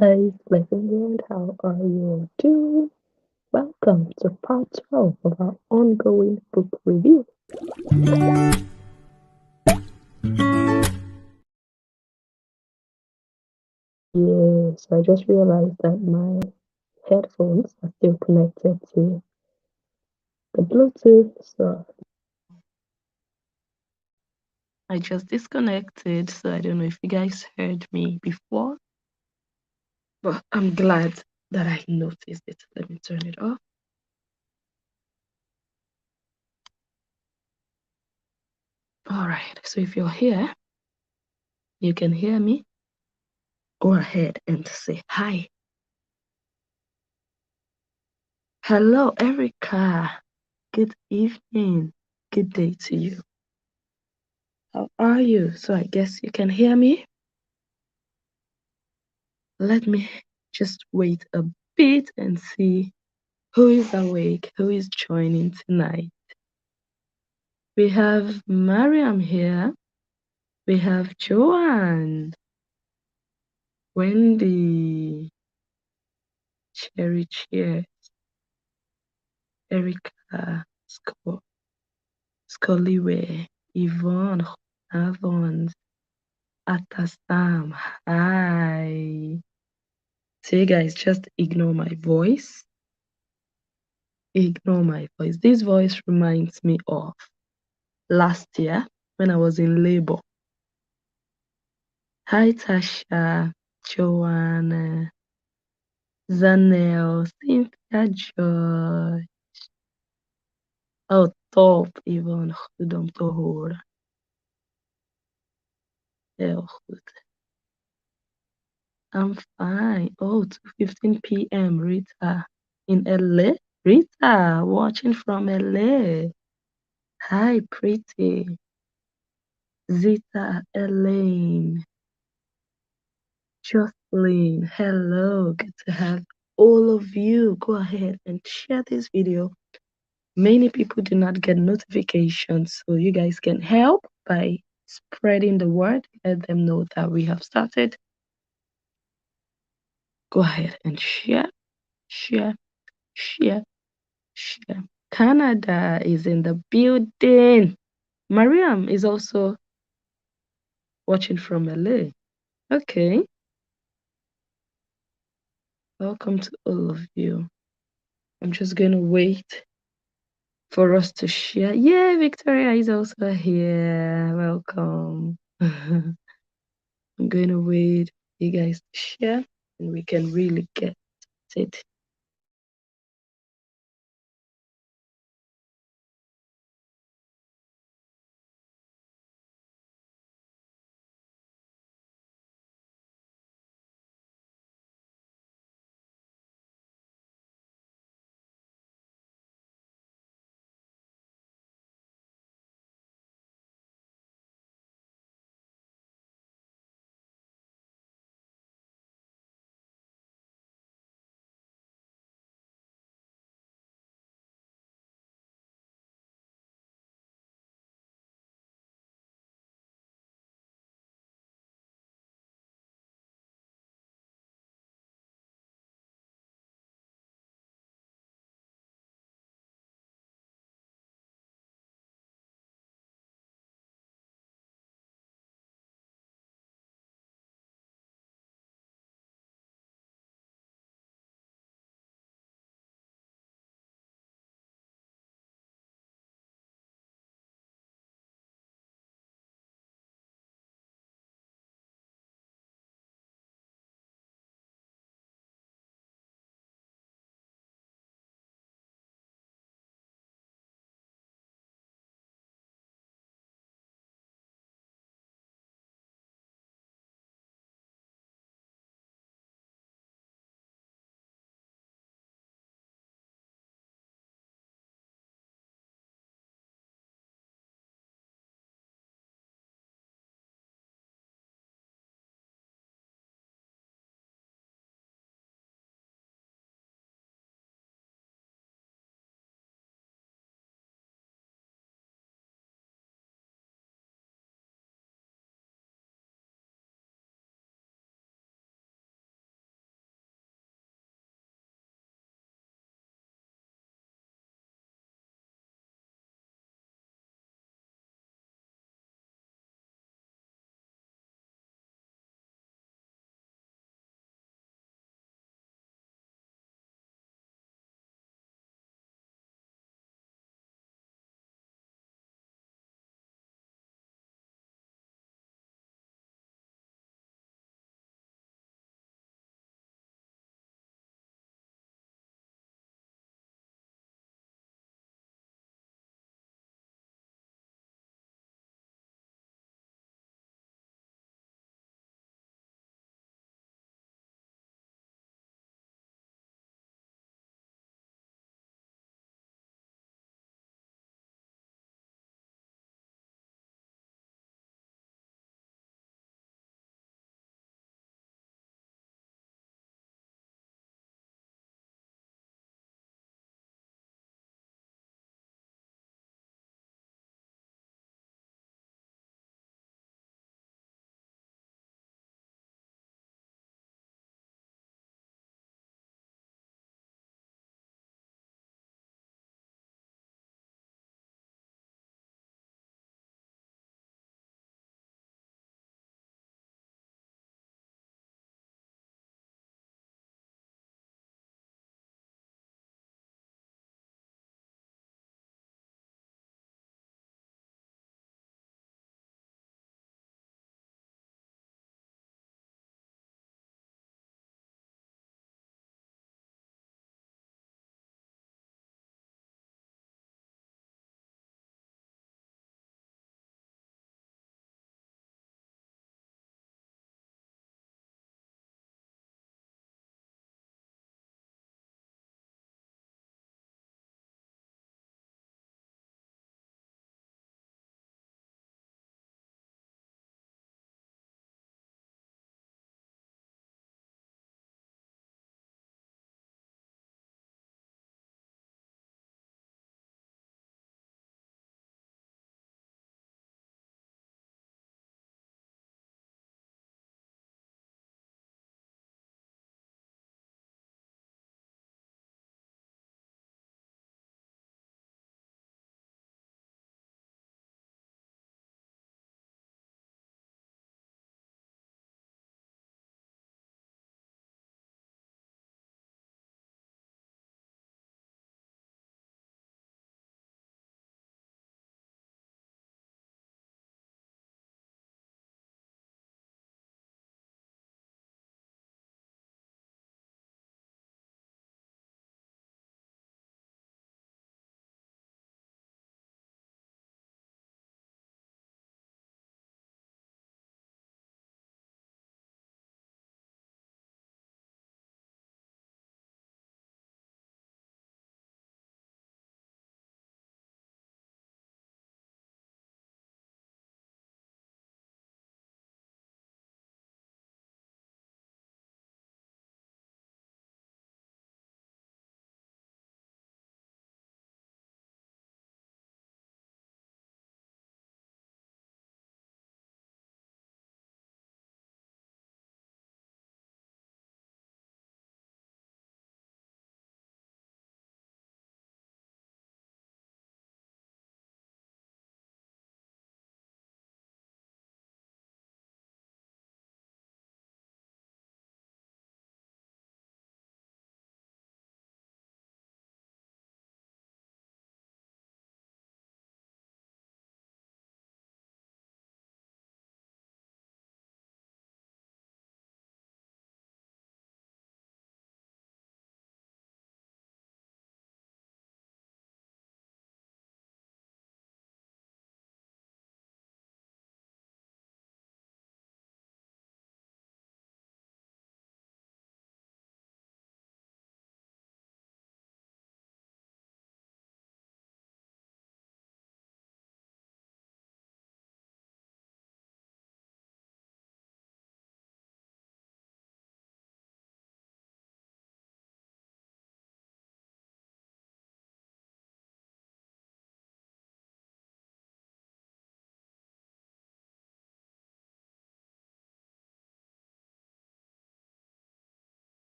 Hi, Pleasant. How are you doing? Welcome to part 12 of our ongoing book review. Yes, I just realized that my headphones are still connected to the Bluetooth, so I just disconnected. So I don't know if you guys heard me before, but I'm glad that I noticed it. Let me turn it off. All right, so if you're here, you can hear me. Go ahead and say hi. Hello, Erica. Good evening. Good day to you. How are you? So I guess you can hear me. Let me just wait a bit and see who is awake, who is joining tonight. We have Mariam here. We have Joanne, Wendy, Cherry Cheer, Erica, Scullyway, Yvonne, Avon, Atasam. Hi. So you guys just ignore my voice. Ignore my voice. This voice reminds me of last year when I was in labor. Hi Tasha, Joanna, Zanel, Cynthia Joy. Oh, top Yvonne, goed om te horen. Heel goed. I'm fine. Oh, 2:15 p.m. Rita in LA. Rita, watching from LA. Hi, pretty. Zita, Elaine, Jocelyn. Hello, good to have all of you. Go ahead and share this video. Many people do not get notifications, so you guys can help by spreading the word. Let them know that we have started. Go ahead and share, share, share, share. Canada is in the building. Mariam is also watching from LA. Okay. Welcome to all of you. I'm just going to wait for us to share. Yeah, Victoria is also here. Welcome. I'm going to wait for you guys to share and we can really get it.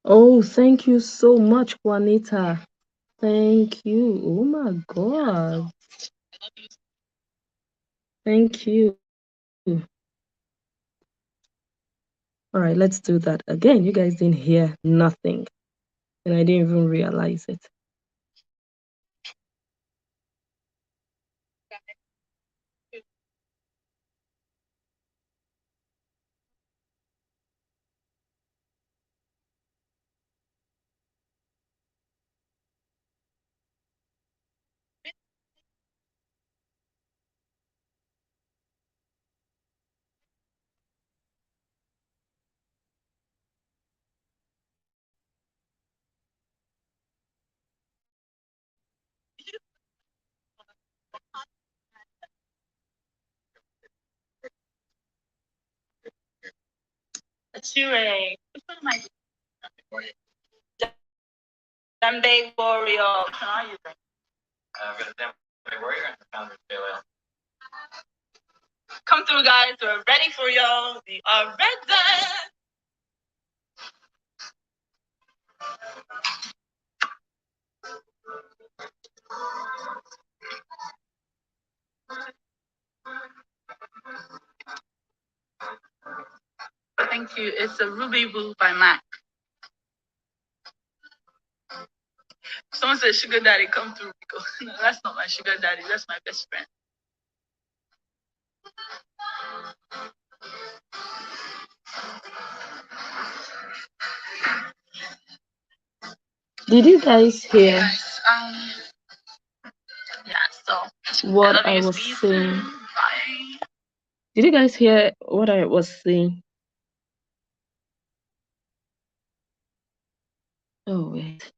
Oh, thank you so much, Juanita. Thank you. Oh my God. Thank you. All right, let's do that again. You guys didn't hear nothing, and I didn't even realize it. Dambay warrior. How are you doing? I've got a Dambay warrior and the founder of JLL. Come through, guys. We're ready for y'all. We are ready. Thank you. It's a Ruby Woo by Mac. Someone said sugar daddy come through. No, that's not my sugar daddy. That's my best friend. Did you guys hear? Yes, yeah, so what I was saying. Bye. Did you guys hear what I was saying? Oh, wait.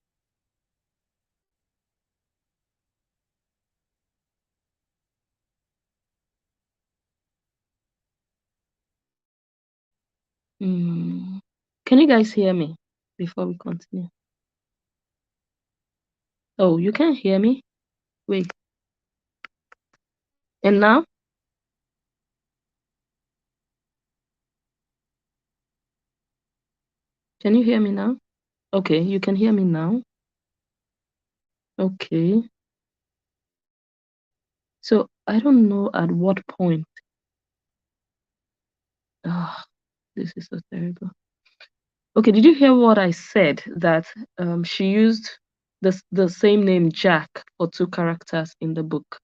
Can you guys hear me before we continue? Oh, you can't hear me? Wait. And now? Can you hear me now? Okay, you can hear me now. Okay. So I don't know at what point. Ah, this is so terrible. Okay, did you hear what I said? That she used the same name Jack for two characters in the book.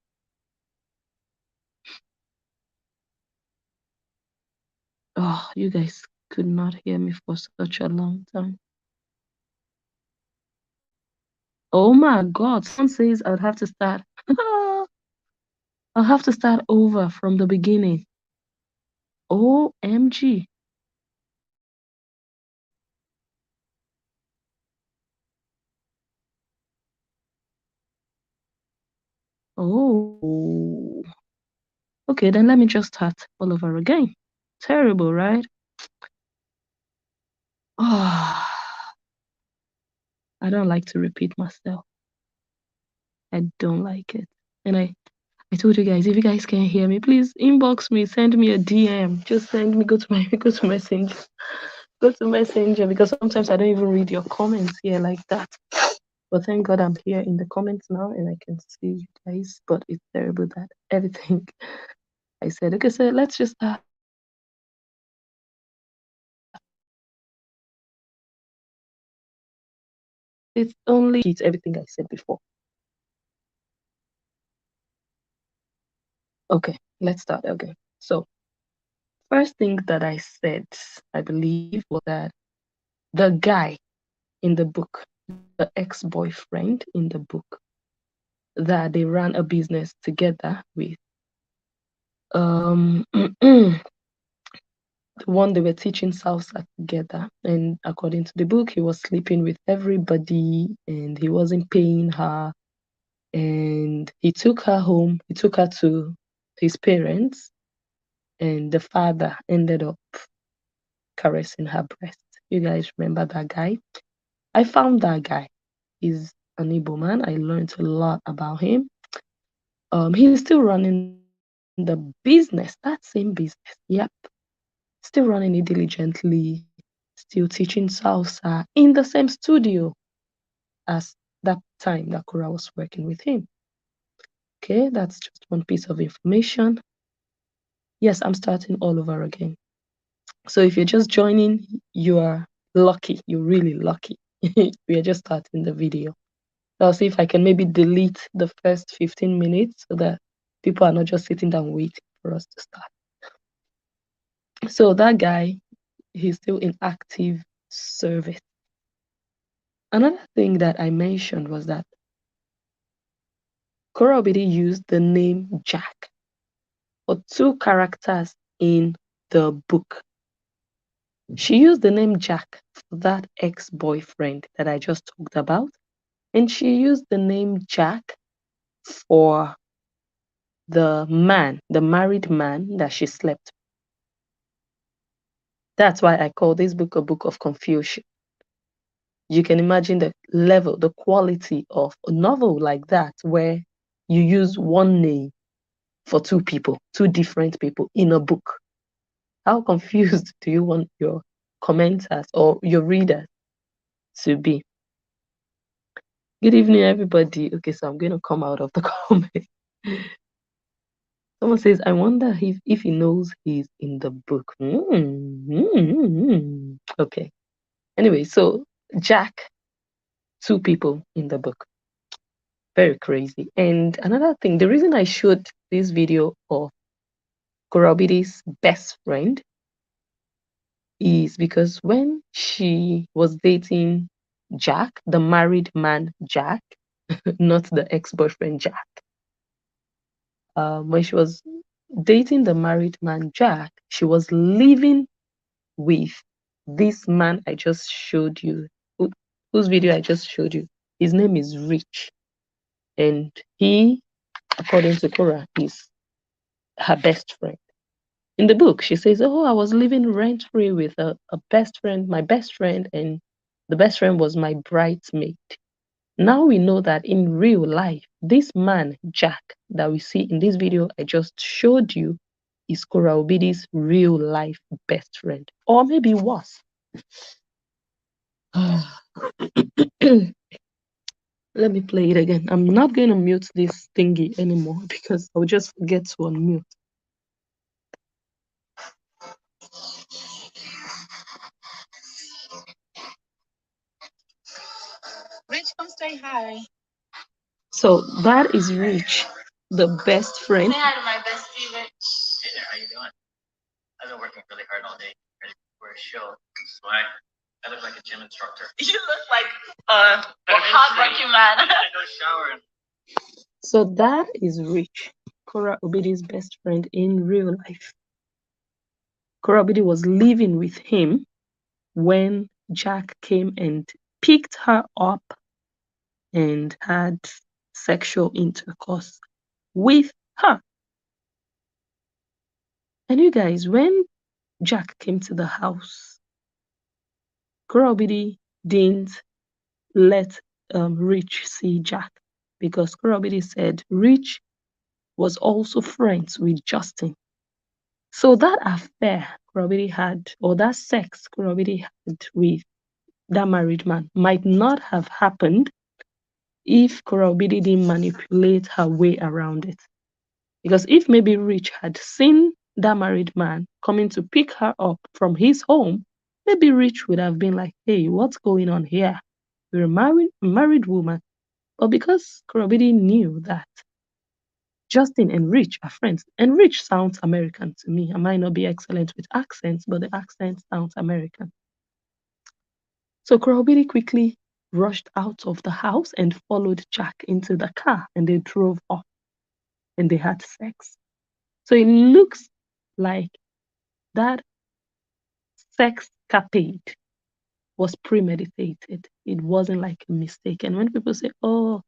Oh, you guys could not hear me for such a long time. Oh my God! Someone says I would have to start. I'll have to start over from the beginning. OMG. Oh. Okay, then let me just start all over again. Terrible, right? Oh, I don't like to repeat myself. I don't like it. And I told you guys, if you guys can hear me, please inbox me, send me a DM. Just send me, go to my go to Messenger. Go to Messenger because sometimes I don't even read your comments here like that. But thank God I'm here in the comments now and I can see you guys. But it's terrible that everything I said. Okay, so let's just it's only it's everything I said before. Okay, let's start again. So first thing that I said, I believe, was that the guy in the book, the ex-boyfriend in the book, that they ran a business together with. The one they were teaching salsa together, and according to the book, he was sleeping with everybody, and he wasn't paying her, and he took her home. He took her to his parents, and the father ended up caressing her breast. You guys remember that guy? I found that guy. He's an Igbo man. I learned a lot about him. He's still running the business, that same business. Yep. Still running it diligently, still teaching salsa in the same studio as that time that Kura was working with him. Okay, that's just one piece of information. Yes, I'm starting all over again. So if you're just joining, you are lucky. You're really lucky. We are just starting the video. I'll see if I can maybe delete the first 15 minutes so that people are not just sitting down waiting for us to start. So that guy, he's still in active service. Another thing that I mentioned was that Kora Obidi used the name Jack for two characters in the book. She used the name Jack for that ex-boyfriend that I just talked about, and she used the name Jack for the man, the married man that she slept with. That's why I call this book a book of confusion. You can imagine the level, the quality of a novel like that, where you use one name for two people, two different people in a book. How confused do you want your commenters or your readers to be? Good evening, everybody. Okay, so I'm going to come out of the comment. Someone says, I wonder if he knows he's in the book. Okay. Anyway, so Jack, two people in the book. Very crazy. And another thing, the reason I showed this video of Kora Obidi's best friend is because when she was dating Jack, the married man Jack, not the ex-boyfriend Jack, when she was dating the married man Jack, she was living with this man I just showed you, whose video I just showed you. His name is Rich, and he, according to Kora, is her best friend. In the book, she says, oh, I was living rent-free with a best friend, my best friend, and the best friend was my bridesmaid. Now we know that in real life, this man, Jack, that we see in this video I just showed you, is Kora Obidi's real life best friend. Or maybe was. Let me play it again. I'm not going to mute this thingy anymore because I'll just forget to unmute. Rich, come say hi. So that is Rich, the best friend. Say hi to my bestie, Rich. Hey there, how you doing? I've been working really hard all day, ready for a show. That's why I look like a gym instructor. You look like a hardworking man. I go shower. So that is Rich, Kora Obidi's best friend in real life. Kora Obidi was living with him when Jack came and picked her up and had sexual intercourse with her. And you guys, when Jack came to the house, Kora Obidi didn't let Rich see Jack because Kora Obidi said Rich was also friends with Justin. So that affair Kora Obidi had, or that sex Kora Obidi had with that married man, might not have happened if Kora Obidi didn't manipulate her way around it. Because if maybe Rich had seen that married man coming to pick her up from his home, maybe Rich would have been like, hey, what's going on here? You're a married woman. But because Kora Obidi knew that Justin and Rich are friends, and Rich sounds American to me. I might not be excellent with accents, but the accent sounds American. So Kora Obidi quickly rushed out of the house and followed Jack into the car, and they drove off and they had sex. So it looks like that sexcapade was premeditated. It wasn't like a mistake. And when people say, oh,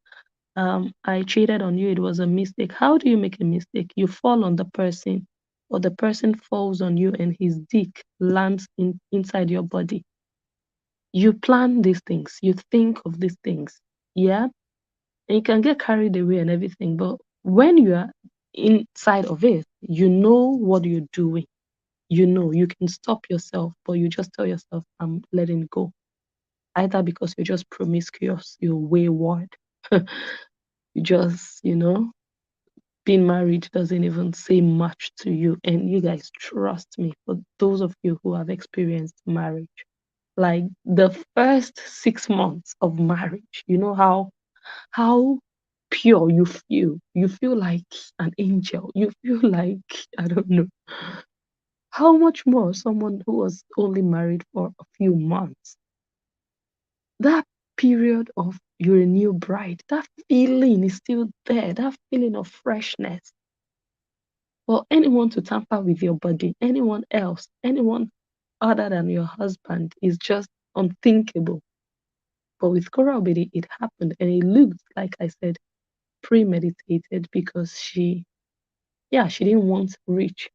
I cheated on you, it was a mistake. How do you make a mistake? You fall on the person, or the person falls on you and his dick lands inside your body. You plan these things, you think of these things, yeah? And you can get carried away and everything, but when you are inside of it, you know what you're doing. you know you can stop yourself, but you just tell yourself, I'm letting go. Either because you're just promiscuous, you're wayward, you just, being married doesn't even say much to you. And you guys, trust me, for those of you who have experienced marriage, like the first 6 months of marriage, you know how pure you feel. You feel like an angel. You feel like, I don't know, how much more someone who was only married for a few months. That period of you're a new bride, that feeling is still there, that feeling of freshness. For anyone to tamper with your body, anyone else, anyone other than your husband is just unthinkable. But with Cora Obedi, it happened, and it looked, like I said, premeditated, because she didn't want Rich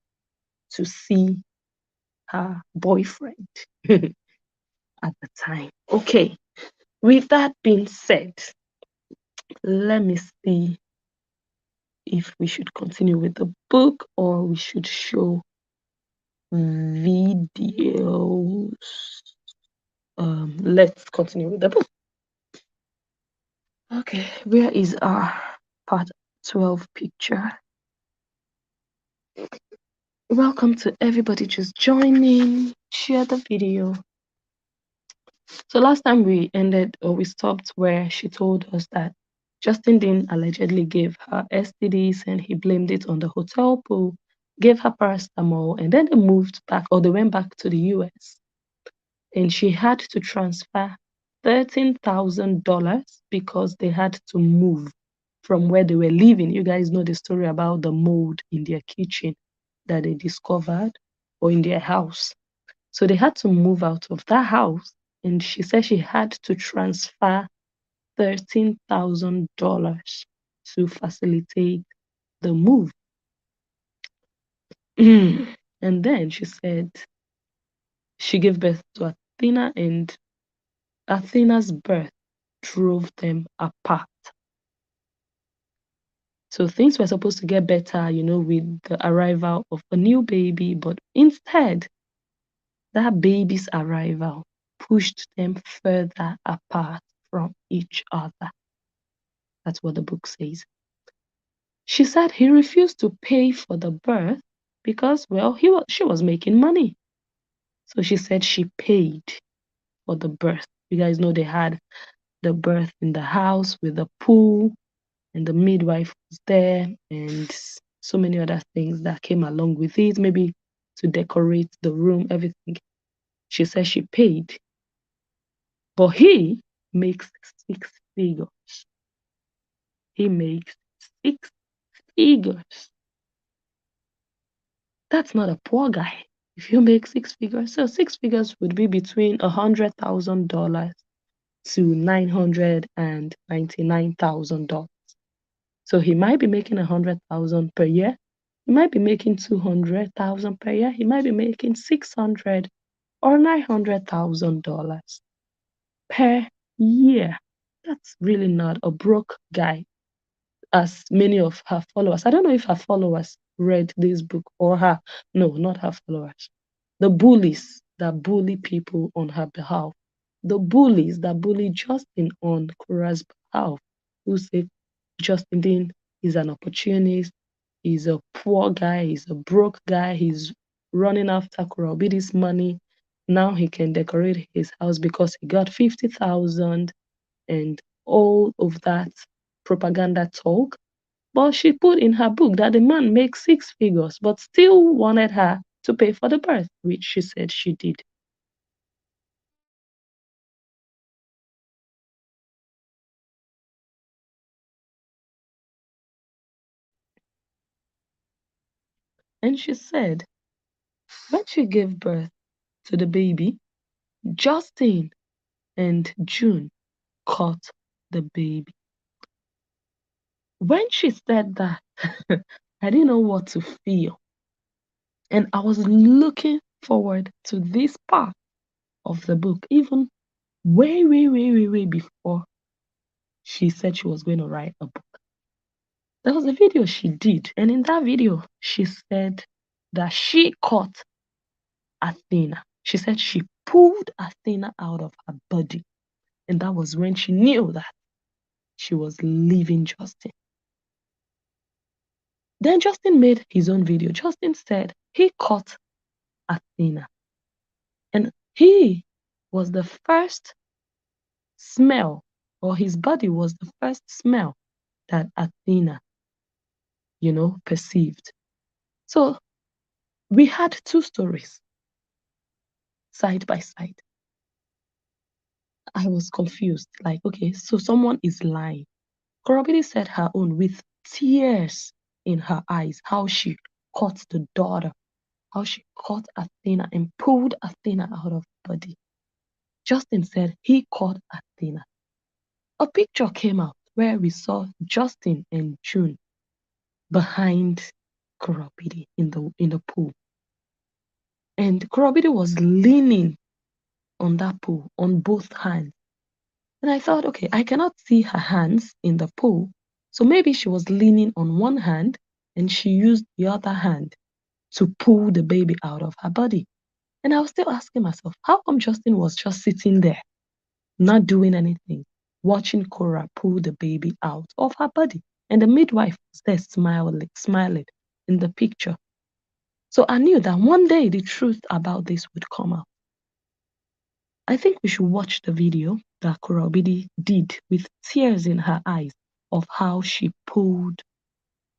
to see her boyfriend at the time. Okay, with that being said, let me see if we should continue with the book or we should show videos. Let's continue with the book. Okay, where is our part 12 picture? Welcome to everybody just joining. Share the video. So last time we stopped where she told us that Justin Dean allegedly gave her STDs and he blamed it on the hotel pool, gave her paracetamol, and then they went back to the US. And she had to transfer $13,000 because they had to move from where they were living. You guys know the story about the mold in their kitchen that they discovered, or in their house. So they had to move out of that house, and she said she had to transfer $13,000 to facilitate the move. And then she said she gave birth to Athena, and Athena's birth drove them apart. So things were supposed to get better, with the arrival of a new baby, but instead, that baby's arrival pushed them further apart from each other. That's what the book says. She said he refused to pay for the birth because, well, she was making money. So she said she paid for the birth. You guys know they had the birth in the house with the pool, and the midwife was there, and so many other things that came along with it, maybe to decorate the room, everything. She said she paid. But he makes 6 figures. He makes 6 figures. That's not a poor guy. If you make 6 figures, so 6 figures would be between $100,000 to $999,000. So he might be making 100,000 per year. He might be making 200,000 per year. He might be making 600 or $900,000 per year. That's really not a broke guy, as many of her followers. I don't know if her followers read this book, or not her followers. The bullies that bully people on her behalf. The bullies that bully Justin on Cora's behalf, who say Justin Dean is an opportunist, he's a poor guy, he's a broke guy, he's running after Cora Obidi's money. Now he can decorate his house because he got 50,000 and all of that propaganda talk. But she put in her book that the man makes 6 figures, but still wanted her to pay for the birth, which she said she did. And she said when she gave birth to the baby, Justin and June caught the baby. When she said that, I didn't know what to feel. And I was looking forward to this part of the book, even way, way, way, way, way before she said she was going to write a book. There was a video she did, and in that video, she said that she caught Athena. She said she pulled Athena out of her body. And that was when she knew that she was leaving Justin. Then Justin made his own video. Justin said he caught Athena. And he was the first smell, or his body was the first smell that Athena, perceived. So we had two stories side by side. I was confused. Like, okay, so someone is lying. Korobidi said her own with tears in her eyes, how she caught the daughter, how she caught Athena and pulled Athena out of the body. Justin said he caught Athena. A picture came out where we saw Justin and June behind Korobidi in the pool. And Korobidi was leaning on that pool on both hands. And I thought, okay, I cannot see her hands in the pool. So maybe she was leaning on one hand and she used the other hand to pull the baby out of her body. And I was still asking myself, how come Justin was just sitting there, not doing anything, watching Cora pull the baby out of her body? And the midwife was there smiling in the picture. So I knew that one day the truth about this would come out. I think we should watch the video that Korobidi did with tears in her eyes of how she pulled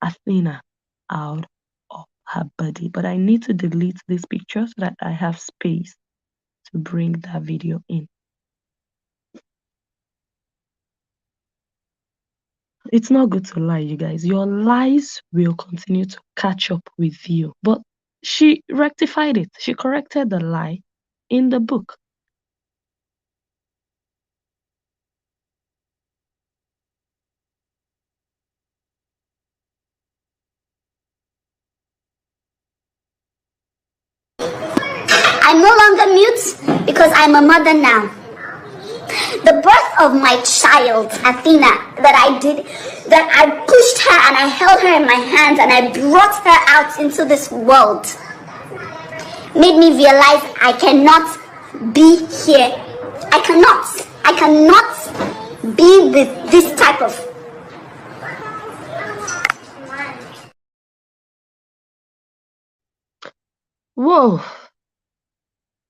Athena out of her body. But I need to delete this picture so that I have space to bring that video in. It's not good to lie, you guys. Your lies will continue to catch up with you. But she rectified it. She corrected the lie in the book. I'm no longer mute because I'm a mother now. The birth of my child, Athena, that I pushed her and I held her in my hands and I brought her out into this world, made me realize I cannot be here. I cannot be with this type of. Whoa.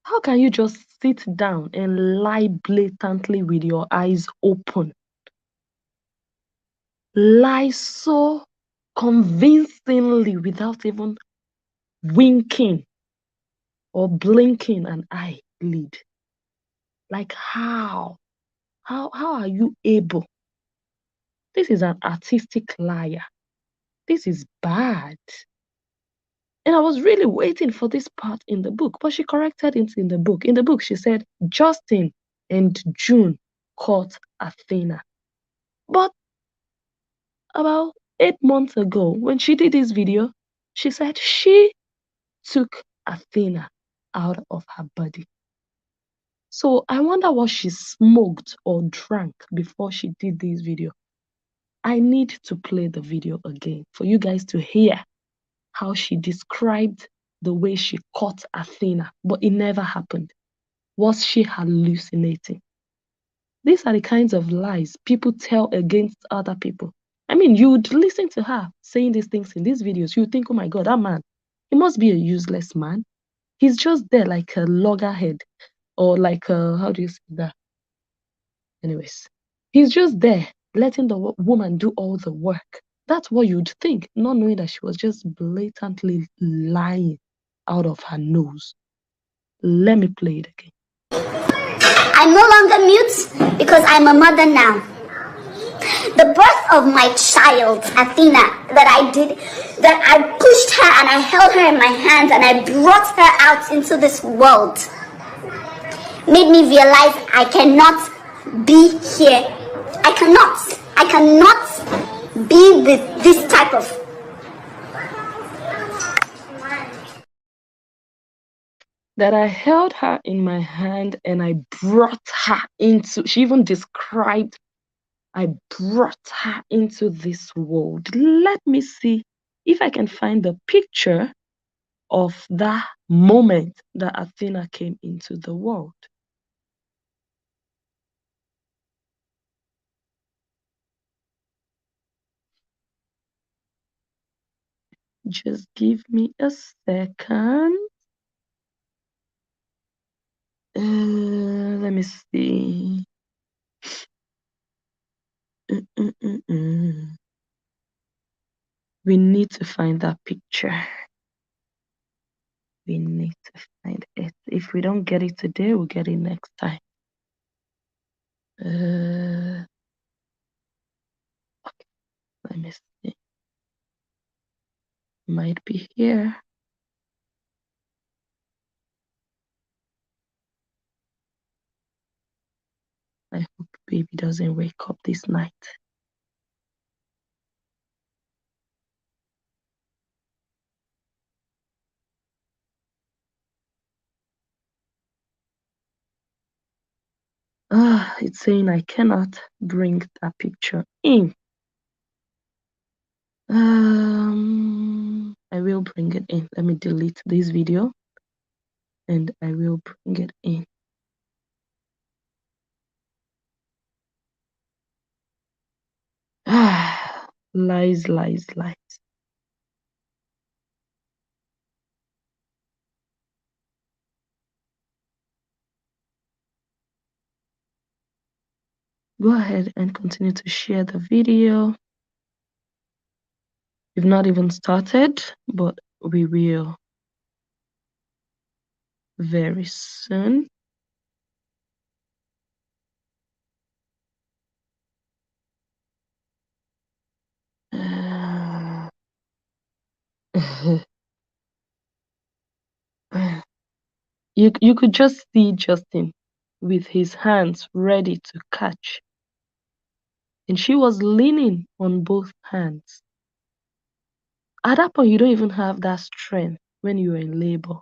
How can you just sit down and lie blatantly with your eyes open? Lie so convincingly without even winking or blinking an eyelid. Like how? How are you able? This is an artistic liar. This is bad. And I was really waiting for this part in the book, but she corrected it in the book. In the book, she said, Justin and June caught Athena. But about 8 months ago, when she did this video, she said she took Athena out of her body. So I wonder what she smoked or drank before she did this video. I need to play the video again for you guys to hear how she described the way she caught Athena, but it never happened. Was she hallucinating? These are the kinds of lies people tell against other people. I mean, you'd listen to her saying these things in these videos. You think, oh my God, that man, he must be a useless man. He's just there like a loggerhead or like a, how do you say that? Anyways, he's just there letting the woman do all the work. That's what you'd think, not knowing that she was just blatantly lying out of her nose. Let me play it again. I'm no longer mute because I'm a mother now. The birth of my child, Athena, that I pushed her and I held her in my hands and I brought her out into this world, made me realize I cannot be here. I cannot be with this type of. That I held her in my hand and I brought her into, she even described, I brought her into this world. Let me see if I can find the picture of that moment that Athena came into the world. Just give me a second. Let me see. We need to find that picture. We need to find it. If we don't get it today, we'll get it next time. Okay, let me see. Might be here. I hope baby doesn't wake up this night. It's saying I cannot bring that picture in. I will bring it in. Let me delete this video and I will bring it in. Lies, lies, lies. Go ahead and continue to share the video. We've not even started, but we will very soon. You could just see Justin with his hands ready to catch. And she was leaning on both hands. At that point, you don't even have that strength when you're in labor.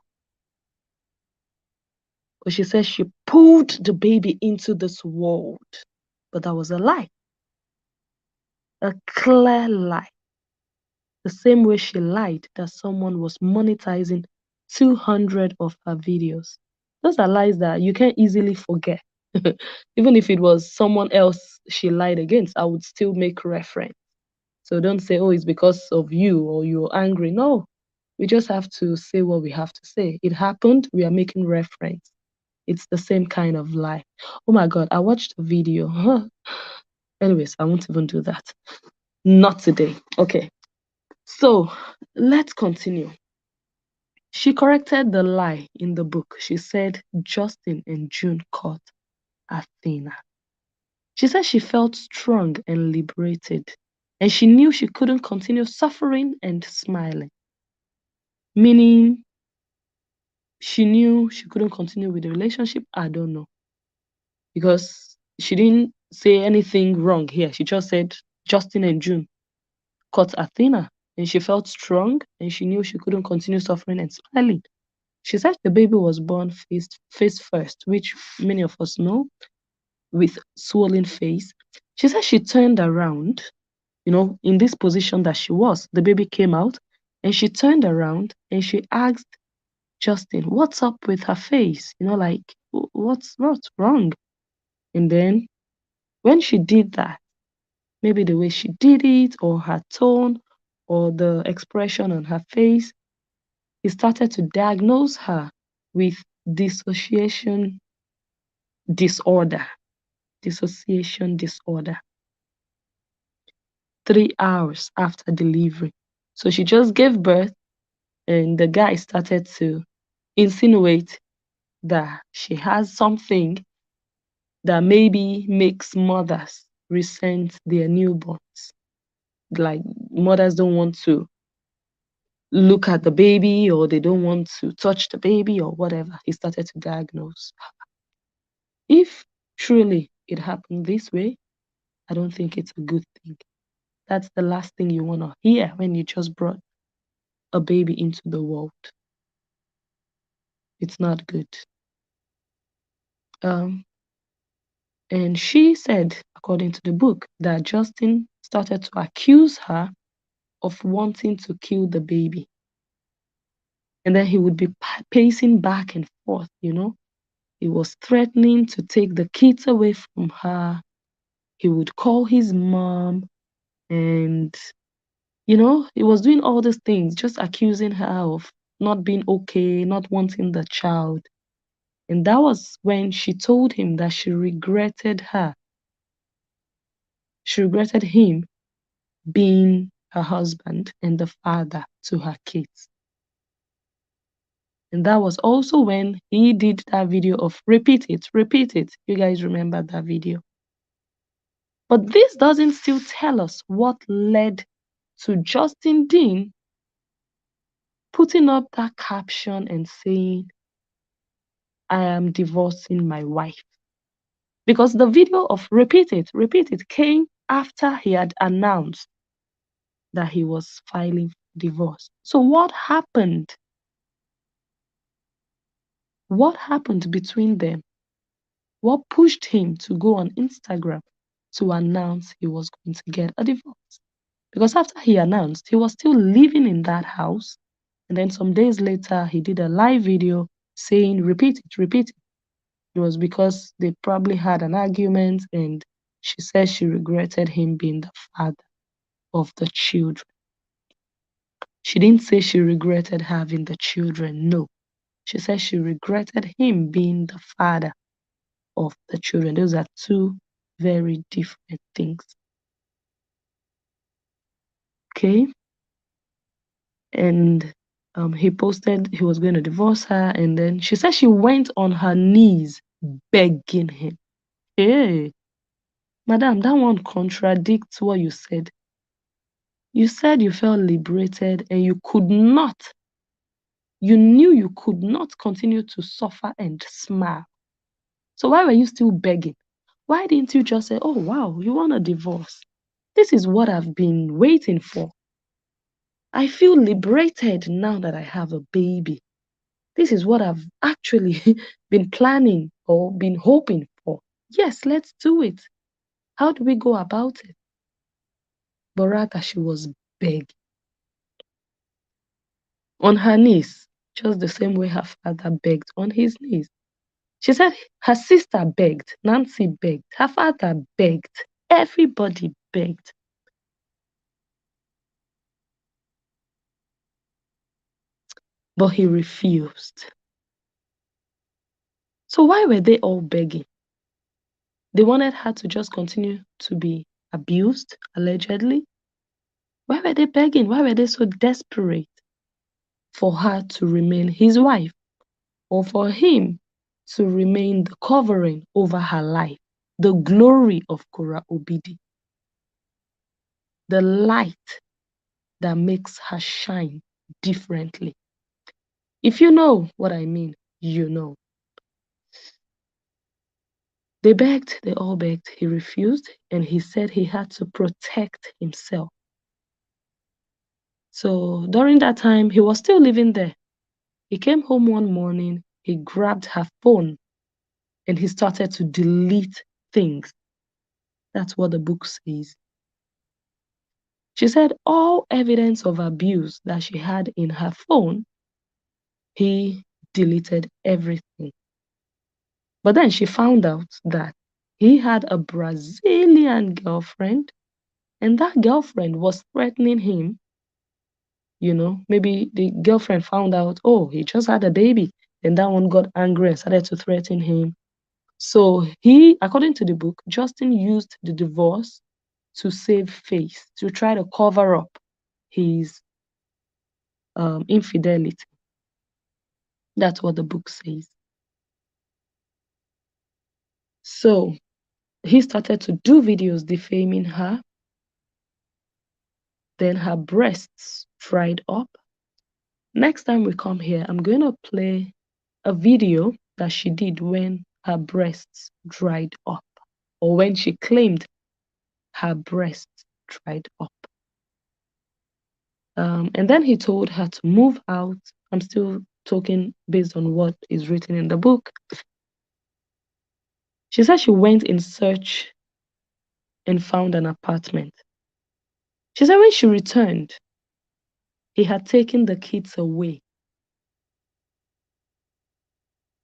But she says she pulled the baby into this world. But that was a lie. A clear lie. The same way she lied that someone was monetizing 200 of her videos. Those are lies that you can't easily forget. Even if it was someone else she lied against, I would still make reference. So don't say, oh, it's because of you or you're angry. No, we just have to say what we have to say. It happened. We are making reference. It's the same kind of lie. Oh my God, I watched a video. Anyways, I won't even do that. Not today. Okay. So let's continue. She corrected the lie in the book. She said Justin and June caught Athena. She said she felt strong and liberated, and she knew she couldn't continue suffering and smiling. Meaning, she knew she couldn't continue with the relationship. I don't know. Because she didn't say anything wrong here. She just said Justin and June caught Athena, and she felt strong, and she knew she couldn't continue suffering and smiling. She said the baby was born face first, which many of us know, with swollen face. She said she turned around, in this position that she was. The baby came out, and she turned around and she asked Justin, "What's up with her face? Like what's wrong?" And then when she did that, maybe the way she did it, or her tone, or the expression on her face, he started to diagnose her with dissociation disorder. Dissociation disorder. 3 hours after delivery. So she just gave birth, and the guy started to insinuate that she has something that maybe makes mothers resent their newborns. Like mothers don't want to look at the baby, or they don't want to touch the baby, or whatever. He started to diagnose. If truly it happened this way, I don't think it's a good thing. That's the last thing you want to hear when you just brought a baby into the world. It's not good. And she said, according to the book, that Justin started to accuse her of wanting to kill the baby. And then he would be pacing back and forth, you know. He was threatening to take the kids away from her. He would call his mom and, you know, he was doing all these things, just accusing her of not being okay, not wanting the child. And that was when she told him that she regretted her. She regretted him being her husband and the father to her kids. And that was also when he did that video of repeat it, repeat it. You guys remember that video. But this doesn't still tell us what led to Justin Dean putting up that caption and saying, I am divorcing my wife. Because the video of repeat it came after he had announced that he was filing for divorce. So what happened? What happened between them? What pushed him to go on Instagram to announce he was going to get a divorce? Because after he announced, he was still living in that house. And then some days later, he did a live video saying, repeat it, repeat it. It was because they probably had an argument and she said she regretted him being the father of the children. She didn't say she regretted having the children. No. She said she regretted him being the father of the children. Those are two very different things. Okay. And he posted he was going to divorce her, and then she said she went on her knees begging him. Hey, madam, that one contradicts what you said. You said you felt liberated and you could not, you knew you could not continue to suffer and smile. So why were you still begging? Why didn't you just say, oh, wow, you want a divorce? This is what I've been waiting for. I feel liberated now that I have a baby. This is what I've actually been planning or been hoping for. Yes, let's do it. How do we go about it? But rather, she was begging on her knees, just the same way her father begged on his knees. She said her sister begged, Nancy begged, her father begged, everybody begged. But he refused. So why were they all begging? They wanted her to just continue to be abused, allegedly. Why were they begging? Why were they so desperate for her to remain his wife or for him to remain the covering over her life, the glory of Korah Obidi, the light that makes her shine differently? If you know what I mean, you know. They begged, they all begged. He refused, and he said he had to protect himself. So during that time, he was still living there. He came home one morning, he grabbed her phone, and he started to delete things. That's what the book says. She said all evidence of abuse that she had in her phone, he deleted everything. But then she found out that he had a Brazilian girlfriend, and that girlfriend was threatening him. You know, maybe the girlfriend found out, oh, he just had a baby. And that one got angry and started to threaten him. So he, according to the book, Justin used the divorce to save face, to try to cover up his infidelity. That's what the book says. So he started to do videos defaming her. Then her breasts dried up. Next time we come here, I'm going to play a video that she did when her breasts dried up, or when she claimed her breasts dried up. And then he told her to move out. I'm still talking based on what is written in the book. She said she went in search and found an apartment. She said when she returned, he had taken the kids away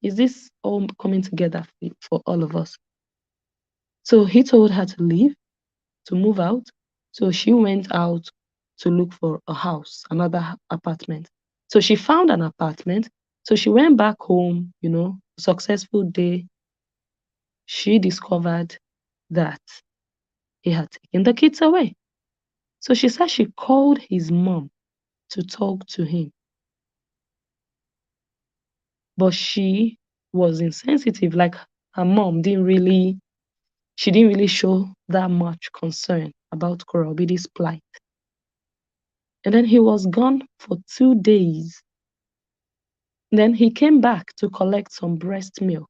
Is this all coming together for all of us? So he told her to leave, to move out. So she went out to look for a house, another apartment. So she found an apartment. So she went back home, successful day. She discovered that he had taken the kids away. So she said she called his mom to talk to him. But she was insensitive. Like her mom she didn't really show that much concern about Korobidi's plight. And then he was gone for 2 days. Then he came back to collect some breast milk.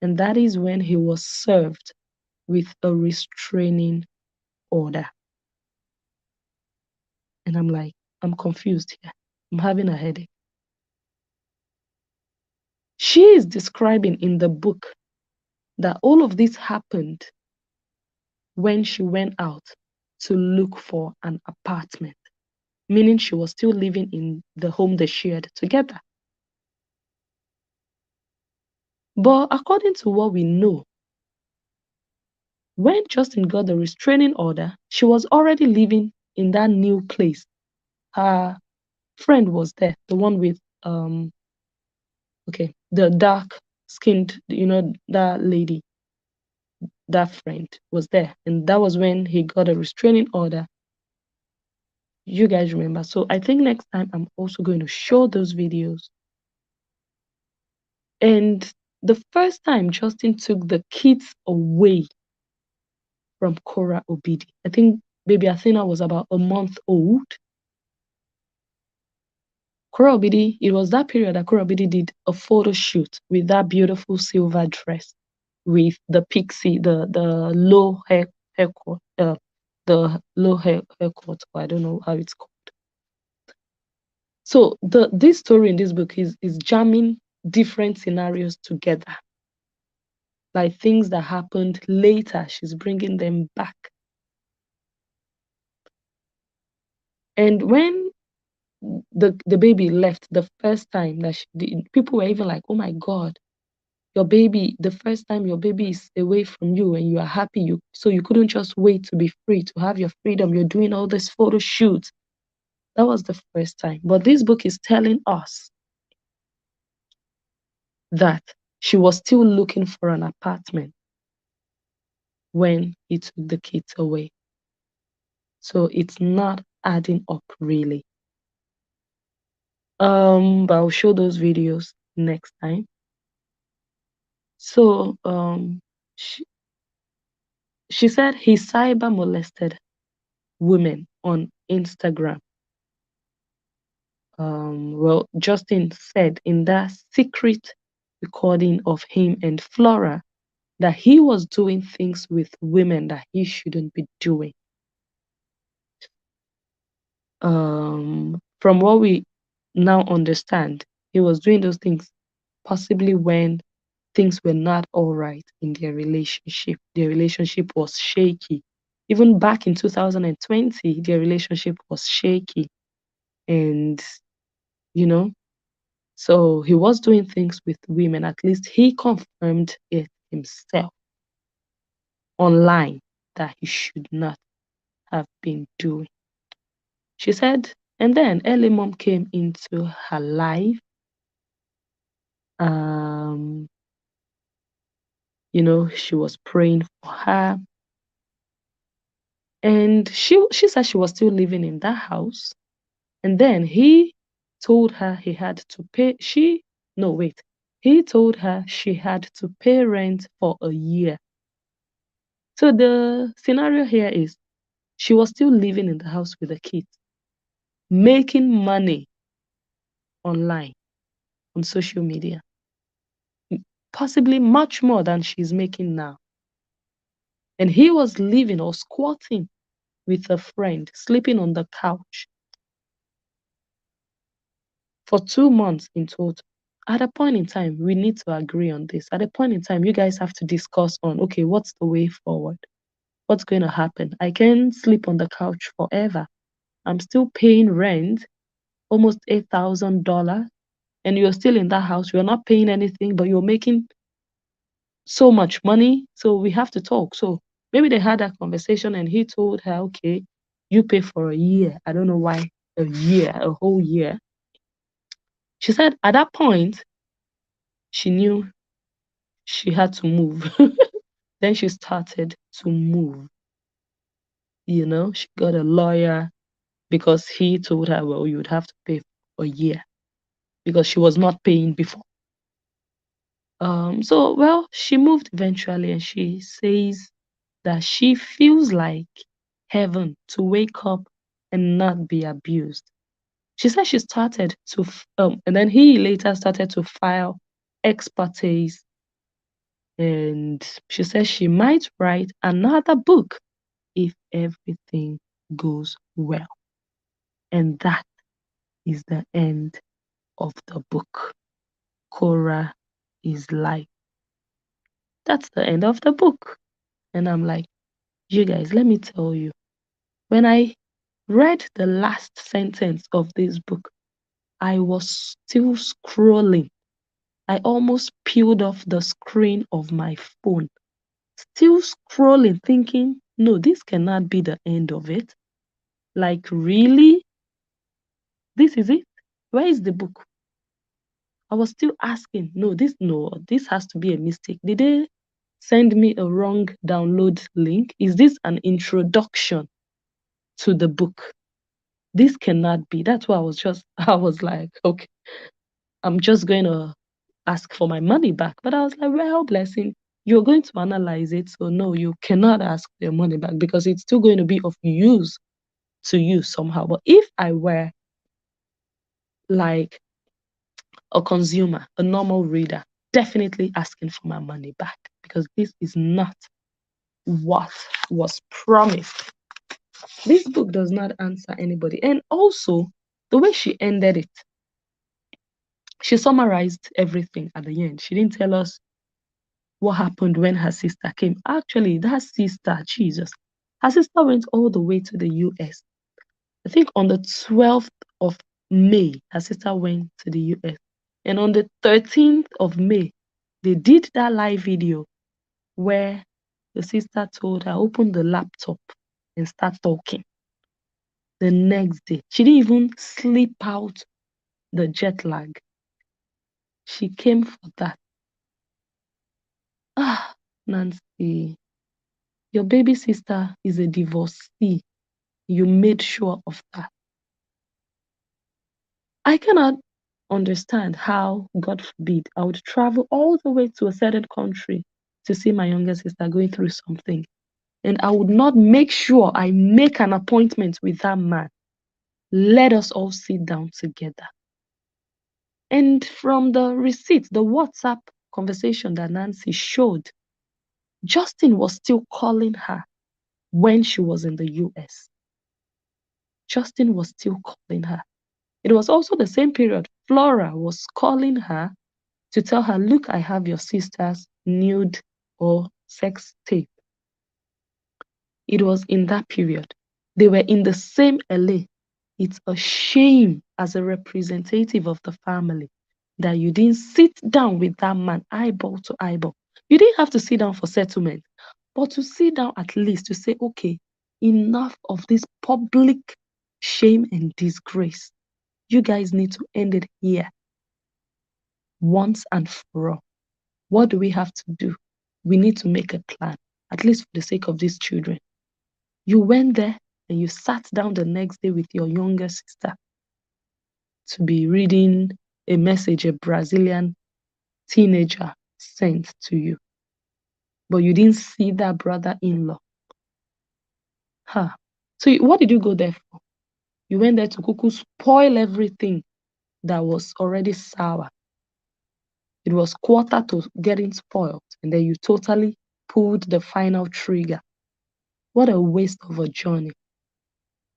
And that is when he was served with a restraining order. And I'm like, I'm confused here. I'm having a headache. She is describing in the book that all of this happened when she went out to look for an apartment, meaning she was still living in the home they shared together. But according to what we know, when Justin got the restraining order, she was already living in that new place. Her friend was there, the one with the dark skinned, that lady, that friend was there. And that was when he got a restraining order. You guys remember. So I think next time I'm also going to show those videos. And the first time Justin took the kids away from Cora Obidi, I think baby Athena was about a month old. Cora Obidi, it was that period that Cora Obidi did a photo shoot with that beautiful silver dress with the pixie, the low haircut, the low haircut, I don't know how it's called. So this story in this book is jamming different scenarios together, like things that happened later. She's bringing them back. And when the baby left the first time that she did, people were even like, oh my God, your baby, the first time your baby is away from you and you are happy, so you couldn't just wait to be free, to have your freedom. You're doing all this photo shoots. That was the first time. But this book is telling us that she was still looking for an apartment when he took the kids away. So it's not adding up really. But I'll show those videos next time. So she said he cyber molested women on Instagram. Well, Justin said in that secret recording of him and Flora that he was doing things with women that he shouldn't be doing. From what we now understand, he was doing those things possibly when things were not all right in their relationship. Their relationship was shaky. Even back in 2020, their relationship was shaky. And, so he was doing things with women. At least he confirmed it himself online that he should not have been doing. She said, and then Ellie mom came into her life. She was praying for her. And she said she was still living in that house. And then he told her he had to pay. He told her she had to pay rent for a year. So the scenario here is she was still living in the house with the kids, making money online, on social media, possibly much more than she's making now. And he was living or squatting with a friend, sleeping on the couch for 2 months in total. At a point in time, we need to agree on this. At a point in time, you guys have to discuss on, okay, what's the way forward? What's going to happen? I can't sleep on the couch forever. I'm still paying rent, almost $8,000. and you're still in that house. You're not paying anything, but you're making so much money. So we have to talk. So maybe they had that conversation and he told her, okay, you pay for a year. I don't know why a year, a whole year. She said at that point, she knew she had to move. Then she started to move. She got a lawyer because he told her, well, you would have to pay for a year because she was not paying before. So well, she moved eventually, and she says that she feels like heaven to wake up and not be abused. She said she started to, and then he later started to file ex partes, and she says she might write another book if everything goes well. And that is the end of the book. Cora is life. That's the end of the book. And I'm like, you guys, let me tell you, when I read the last sentence of this book, I was still scrolling. I almost peeled off the screen of my phone, still scrolling, thinking, no, this cannot be the end of it. Like, really? This is it? Where is the book? I was still asking, no, this has to be a mistake. Did they send me a wrong download link? Is this an introduction to the book? This cannot be. That's why I was like, okay, I'm just going to ask for my money back. But I was like, well, blessing, you're going to analyze it. So no, you cannot ask for your money back because it's still going to be of use to you somehow. But if I were like a consumer, a normal reader, definitely asking for my money back because this is not what was promised. This book does not answer anybody. And also, the way she ended it, she summarized everything at the end. She didn't tell us what happened when her sister came. Actually, that sister, Jesus, her sister went all the way to the US. I think on the 12th of May, her sister went to the US. And on the 13th of May, they did that live video where the sister told her, open the laptop and start talking. The next day, she didn't even sleep out the jet lag. She came for that. Ah, Nancy, your baby sister is a divorcee. You made sure of that. I cannot understand how, God forbid, I would travel all the way to a certain country to see my younger sister going through something. And I would not make sure I make an appointment with that man. Let us all sit down together. And from the receipt, the WhatsApp conversation that Nancy showed, Justin was still calling her when she was in the US. Justin was still calling her. It was also the same period Flora was calling her to tell her, look, I have your sister's nude or sex tape. It was in that period. They were in the same LA. It's a shame as a representative of the family that you didn't sit down with that man eyeball to eyeball. You didn't have to sit down for settlement, but to sit down at least to say, okay, enough of this public shame and disgrace. You guys need to end it here once and for all. What do we have to do? We need to make a plan, at least for the sake of these children. You went there and you sat down the next day with your younger sister to be reading a message a Brazilian teenager sent to you. But you didn't see that brother-in-law. Huh. So what did you go there for? You went there to cuckoo spoil everything that was already sour. It was quarter to getting spoiled, and then you totally pulled the final trigger. What a waste of a journey.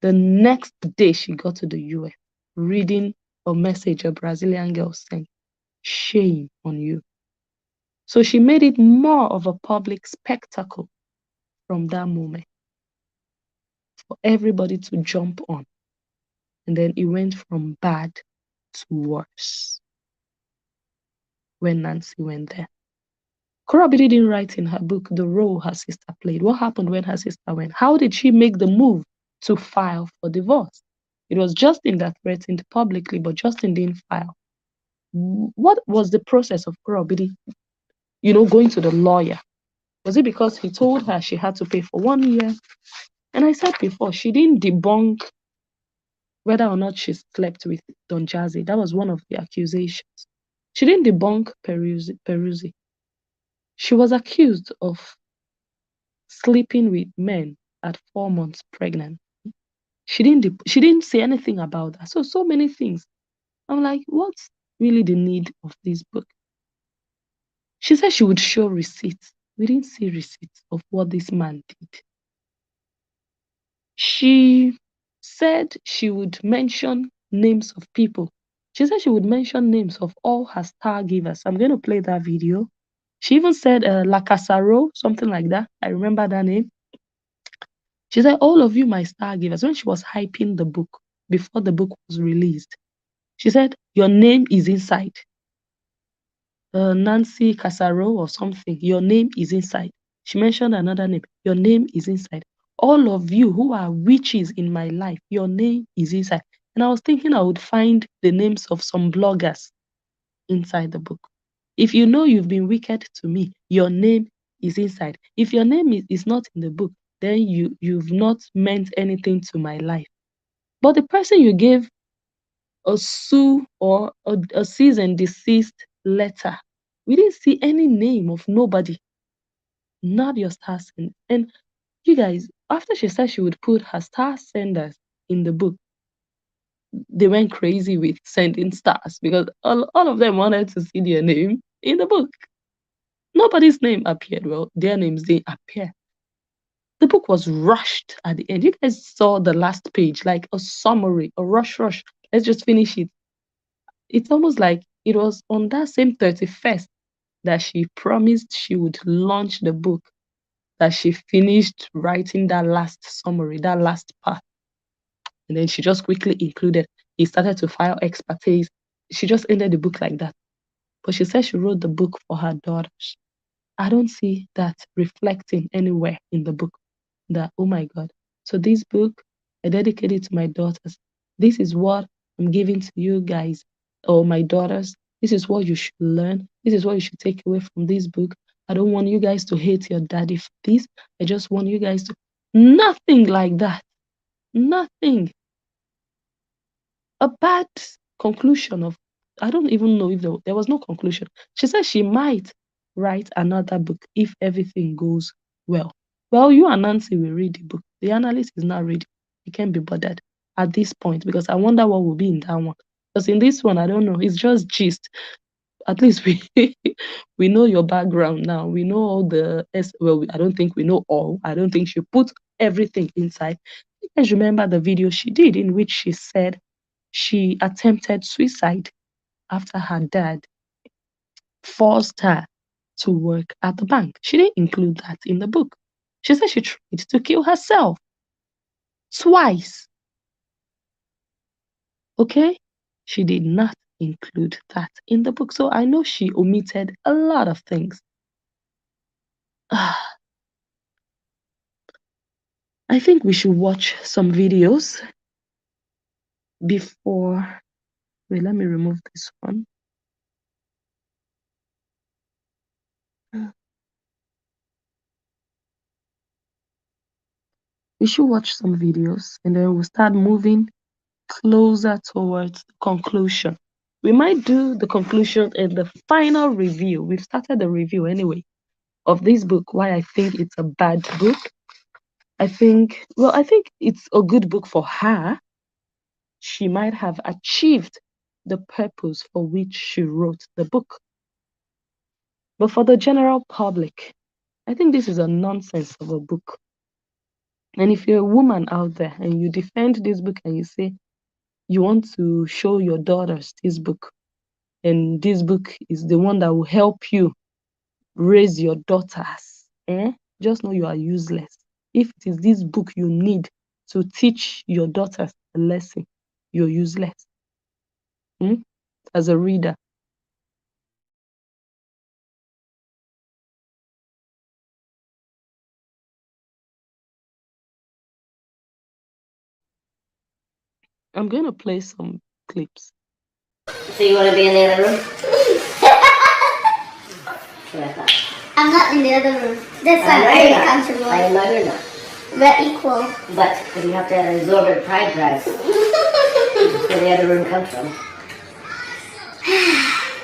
The next day she got to the US, reading a message a Brazilian girl sent. Shame on you. So she made it more of a public spectacle from that moment for everybody to jump on. And then it went from bad to worse. when Nancy went there. Korobidi didn't write in her book the role her sister played. What happened when her sister went? How did she make the move to file for divorce? It was Justin that threatened publicly, but Justin didn't file. What was the process of Korobidi, going to the lawyer? Was it because he told her she had to pay for 1 year? And I said before, she didn't debunk whether or not she slept with Don Jazzy. That was one of the accusations. She didn't debunk Peruzzi. She was accused of sleeping with men at 4 months pregnant. She didn't say anything about that. So many things. I'm like, what's really the need of this book? She said she would show receipts. We didn't see receipts of what this man did. She said she would mention names of people. She said she would mention names of all her star givers. I'm going to play that video. She even said La Casaro, something like that. I remember that name. She said, all of you, my star givers, when she was hyping the book before the book was released, she said, your name is inside. Nancy Casaro or something, your name is inside. She mentioned another name, your name is inside. All of you who are witches in my life, your name is inside. And I was thinking I would find the names of some bloggers inside the book. If you know you've been wicked to me, your name is inside. If your name is not in the book, then you've not meant anything to my life. But the person you gave a sue or a cease and desist letter, we didn't see any name of nobody, not your star sender. And you guys, after she said she would put her star senders in the book, they went crazy with sending stars because all of them wanted to see their name in the book. Nobody's name appeared. Well, their names didn't appear. The book was rushed at the end. You guys saw the last page, like a summary, a rush. Let's just finish it. It's almost like it was on that same 31st that she promised she would launch the book, that she finished writing that last summary, that last part. And then she just quickly included, he started to file expertise. She just ended the book like that. But she said she wrote the book for her daughters. I don't see that reflecting anywhere in the book. That, oh my God. So this book, I dedicate it to my daughters. This is what I'm giving to you guys, or my daughters. This is what you should learn. This is what you should take away from this book. I don't want you guys to hate your daddy for this. I just want you guys to. Nothing like that. Nothing. A bad conclusion of, I don't even know if there was no conclusion. She said she might write another book if everything goes well. Well, you and Nancy will read the book. The analyst is not reading. He can't be bothered at this point because I wonder what will be in that one. Because in this one, I don't know. It's just gist. At least we we know your background now. We know all the well. I don't think we know all. I don't think she put everything inside. You guys remember the video she did in which she said she attempted suicide after her dad forced her to work at the bank. She didn't include that in the book. She said she tried to kill herself twice. Okay? She did not include that in the book. So I know she omitted a lot of things. I think we should watch some videos before. Wait, let me remove this one. We should watch some videos and then we'll start moving closer towards the conclusion. We might do the conclusion in the final review. We've started the review anyway of this book, why I think it's a bad book. I think it's a good book for her. She might have achieved the purpose for which she wrote the book. But for the general public, I think this is a nonsense of a book. And if you're a woman out there and you defend this book and you say you want to show your daughters this book, and this book is the one that will help you raise your daughters, just know you are useless. If it is this book you need to teach your daughters a lesson, you're useless as a reader. I'm going to play some clips. So you want to be in the other room? I'm not in the other room. That's why I'm very comfortable. I know you're not. We're equal. But you have to absorb a pride drive. Where the other room comes from.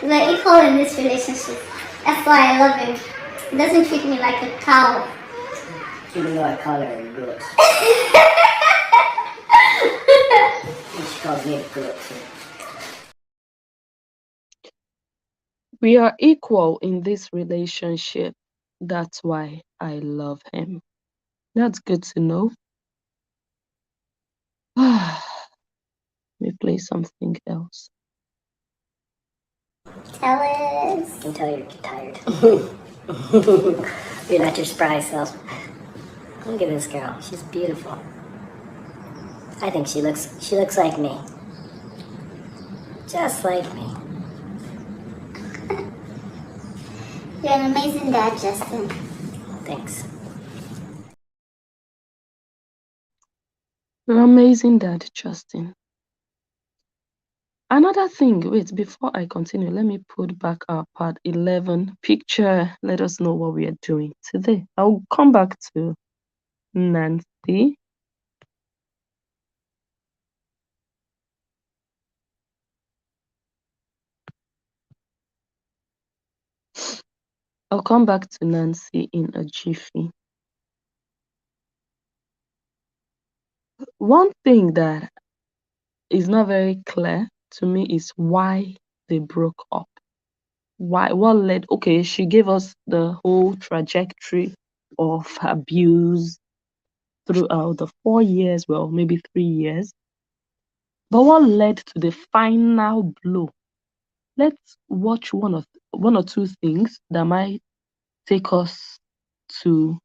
We're equal in this relationship. That's why I love him. He doesn't treat me like a cow. Even though I call her a goat. She calls me a goat too. We are equal in this relationship. That's why I love him. That's good to know. Let me play something else. Tell us. I can tell you're tired. You're not your spry self. Look at this girl. She's beautiful. I think she looks like me. Just like me. You're an amazing dad, Justin. Thanks. You're amazing dad, Justin. Another thing, wait, before I continue, let me put back our part 11 picture. Let us know what we are doing today. I'll come back to Nancy. I'll come back to Nancy in a jiffy. One thing that is not very clear to me is why they broke up. Why? What led? Okay, she gave us the whole trajectory of abuse throughout the 4 years, well, maybe 3 years. But what led to the final blow? Let's watch one or two things that might take us to,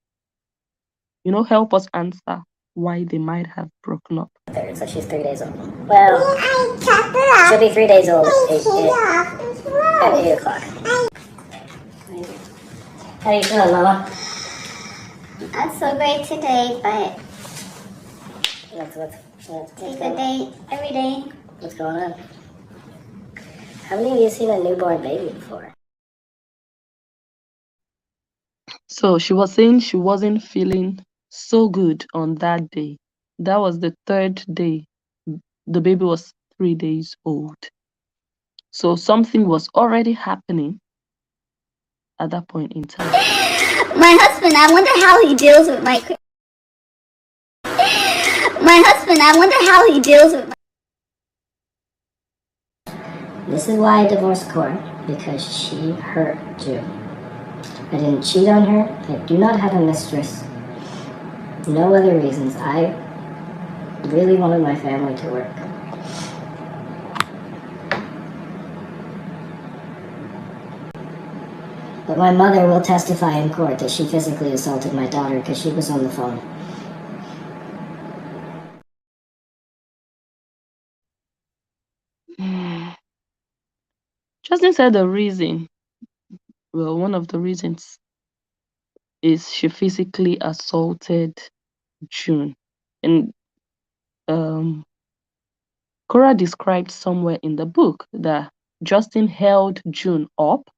help us answer why they might have broken up. So she's 3 days old. Well, she'll be 3 days old at 8 o'clock. How you feeling, Mama? Not so great today, but What's take a day every day. what's going on? How many of you seen a newborn baby before? So she was saying she wasn't feeling so good on that day. That was the third day. The baby was 3 days old. So something was already happening at that point in time. My husband, I wonder how he deals with my husband, I wonder how he deals with This is why I divorced Cora, because she hurt you. I didn't cheat on her. I do not have a mistress. No other reasons. I really wanted my family to work. But my mother will testify in court that she physically assaulted my daughter because she was on the phone. Justin said the reason, well, one of the reasons is she physically assaulted June. And Cora described somewhere in the book that Justin held June up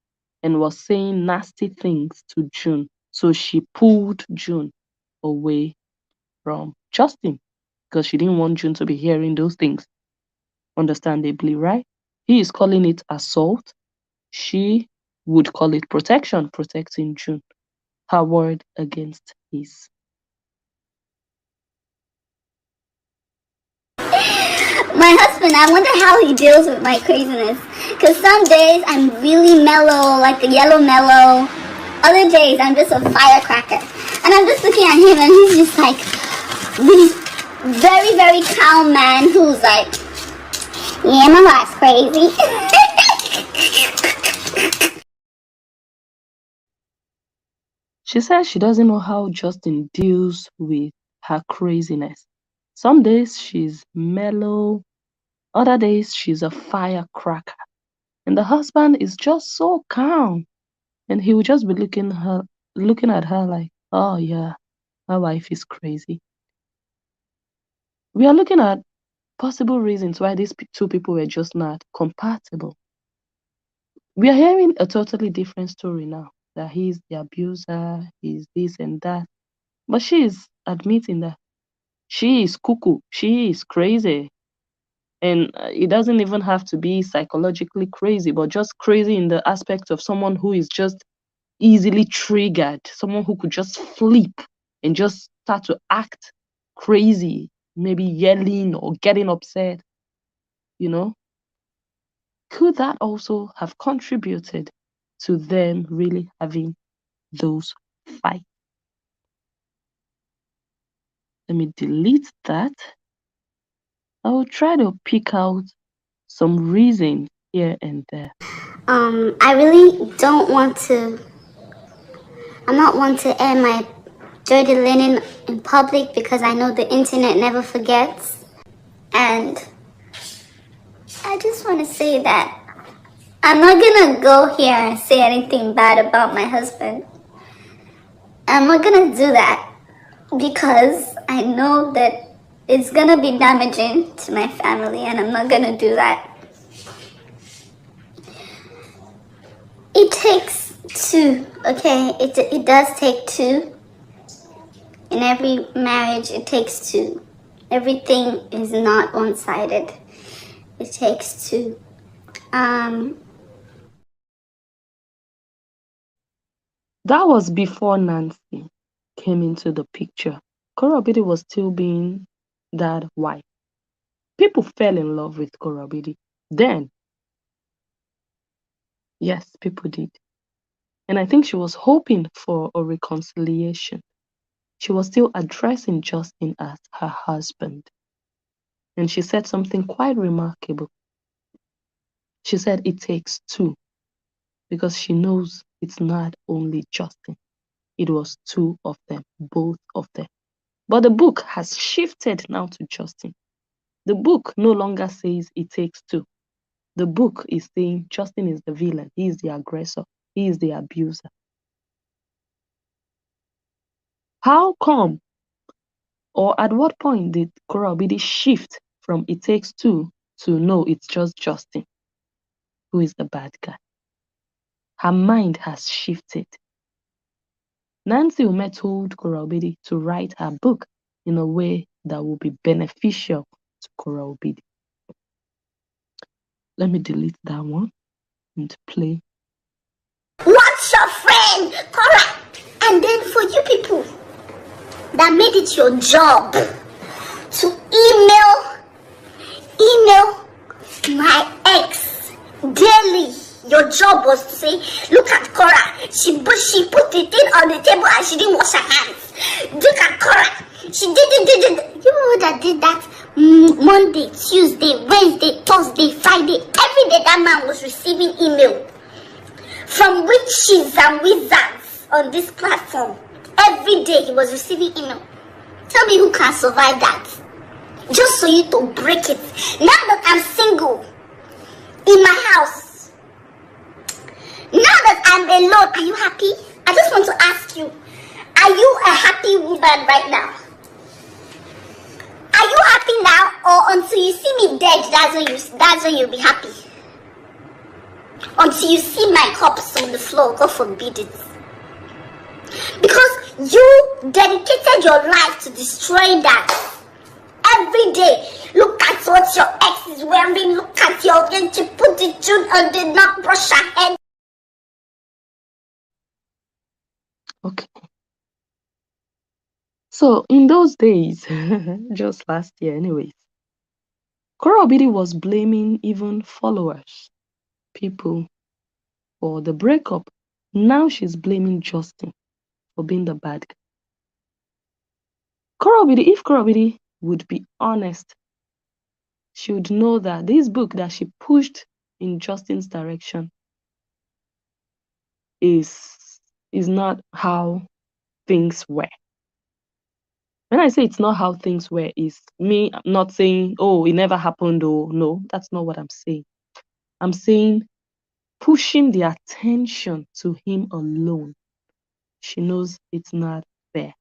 and was saying nasty things to June. So she pulled June away from Justin because she didn't want June to be hearing those things. Understandably, right? He is calling it assault. She would call it protection, protecting June. Her word against his. my husband. I wonder how he deals with my craziness. Because some days I'm really mellow, like the yellow mellow. Other days I'm just a firecracker. And I'm just looking at him and he's just like this very, very calm man who's like, yeah, my life's crazy. She says she doesn't know how Justin deals with her craziness. Some days she's mellow, other days she's a firecracker. And the husband is just so calm. And he would just be looking at her like, oh yeah, my wife is crazy. We are looking at possible reasons why these two people were just not compatible. We are hearing a totally different story now, that he's the abuser, he's this and that. But she is admitting that she is cuckoo, she is crazy. And it doesn't even have to be psychologically crazy, but just crazy in the aspect of someone who is just easily triggered, someone who could just flip and just start to act crazy, maybe yelling or getting upset, you know. Could that also have contributed to them really having those fights? Let me delete that. I will try to pick out some reasons here and there. I really don't want to. I'm not one to air my dirty linen in public because I know the internet never forgets. And I just want to say that I'm not gonna go here and say anything bad about my husband. I'm not gonna do that because I know that it's gonna be damaging to my family, and I'm not gonna do that. It takes two, okay? It does take two. In every marriage, it takes two. Everything is not one-sided. It takes two. That was before Nancy came into the picture. Korobidi was still being that wife. People fell in love with Korobidi. Then, yes, people did. And I think she was hoping for a reconciliation. She was still addressing Justin as her husband. And she said something quite remarkable. She said it takes two, because she knows it's not only Justin. It was two of them, both of them. But the book has shifted now to Justin. The book no longer says it takes two. The book is saying Justin is the villain. He is the aggressor. He is the abuser. How come, or at what point did Korobidi shift from it takes two to no, it's just Justin who is the bad guy? Her mind has shifted. Nancy Ume told Korobidi to write her book in a way that will be beneficial to Korobidi. Let me delete that one and play. What's your friend? Correct. And then for you people that made it your job to email my ex daily. Your job was to say, look at Cora. She put the thing on the table and she didn't wash her hands. Look at Cora. She did. You know that did that Monday, Tuesday, Wednesday, Thursday, Friday. Every day that man was receiving email from witches and wizards on this platform. Every day he was receiving email. Tell me who can survive that? Just for you to break it. Now that I'm single, in my house, now that I'm alone, are you happy? I just want to ask you, are you a happy woman right now? Are you happy now, or until you see me dead, that's when you'll be happy? Until you see my corpse on the floor, God forbid it. Because you dedicated your life to destroying that. Every day, look at what your ex is wearing, look at your when she put the tune on, did not brush her hair. Okay. So in those days, just last year anyways, Korobidi was blaming even followers, people, for the breakup. Now she's blaming Justin for being the bad guy. If Korobidi would be honest, she would know that this book that she pushed in Justin's direction is not how things were. When I say it's not how things were, is me not saying, oh, it never happened, or no, that's not what I'm saying. I'm saying pushing the attention to him alone. She knows it's not fair.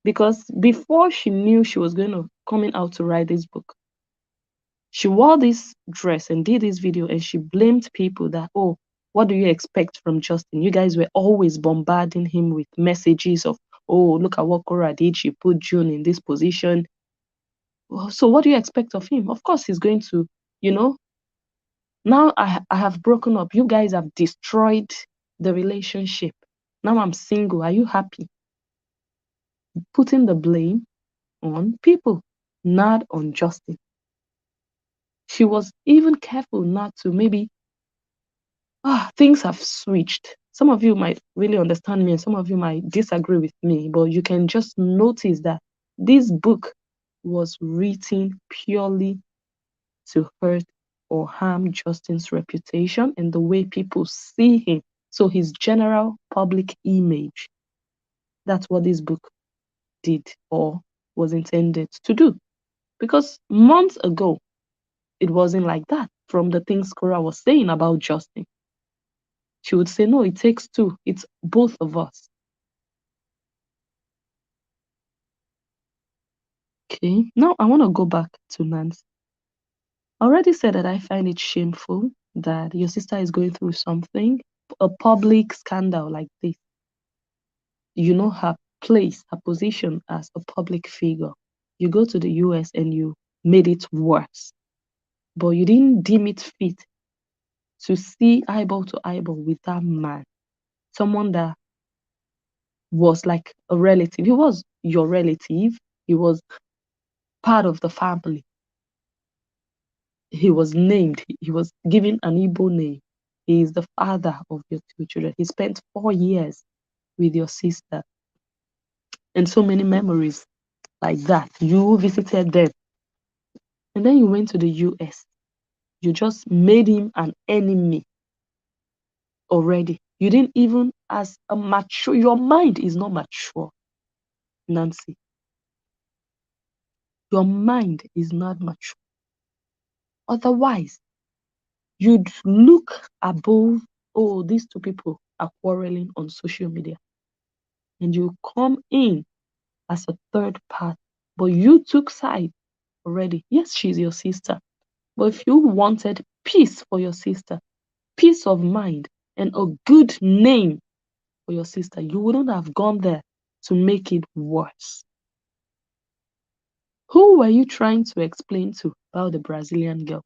Because before she knew she was coming out to write this book, She wore this dress and did this video, and she blamed people that, oh, what do you expect from Justin? You guys were always bombarding him with messages of, oh, look at what Cora did. She put June in this position. So what do you expect of him? Of course, he's going to, now I have broken up. You guys have destroyed the relationship. Now I'm single. Are you happy? Putting the blame on people, not on Justin. She was even careful not to maybe, things have switched. Some of you might really understand me and some of you might disagree with me, but you can just notice that this book was written purely to hurt or harm Justin's reputation and the way people see him. So his general public image. That's what this book did or was intended to do. Because months ago, it wasn't like that. From the things Cora was saying about Justin, she would say, no, it takes two. It's both of us. Okay, now I want to go back to Nancy. I already said that I find it shameful that your sister is going through something, a public scandal like this. You know her place, her position as a public figure. You go to the US and you made it worse, but you didn't deem it fit to see eyeball to eyeball with that man, someone that was like a relative. He was your relative. He was part of the family. He was named. He was given an Igbo name. He is the father of your two children. He spent 4 years with your sister. And so many memories like that. You visited them. And then you went to the US. You just made him an enemy already. You didn't even, as a mature, your mind is not mature, Nancy. Your mind is not mature. Otherwise, you'd look above, oh, these two people are quarreling on social media. And you come in as a third part, but you took side already. Yes, she's your sister. But if you wanted peace for your sister, peace of mind, and a good name for your sister, you wouldn't have gone there to make it worse. Who were you trying to explain to about the Brazilian girl?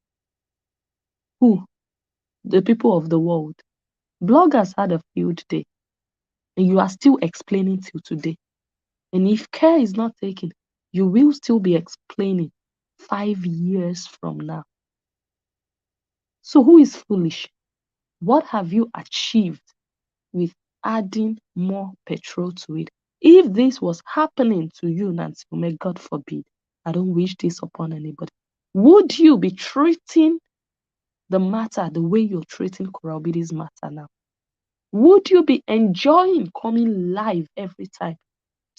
Who? The people of the world. Bloggers had a field day, and you are still explaining till today. And if care is not taken, you will still be explaining 5 years from now. So who is foolish? What have you achieved with adding more petrol to it? If this was happening to you, Nancy, may God forbid, I don't wish this upon anybody, would you be treating the matter the way you're treating Cora Obidi's matter now? Would you be enjoying coming live every time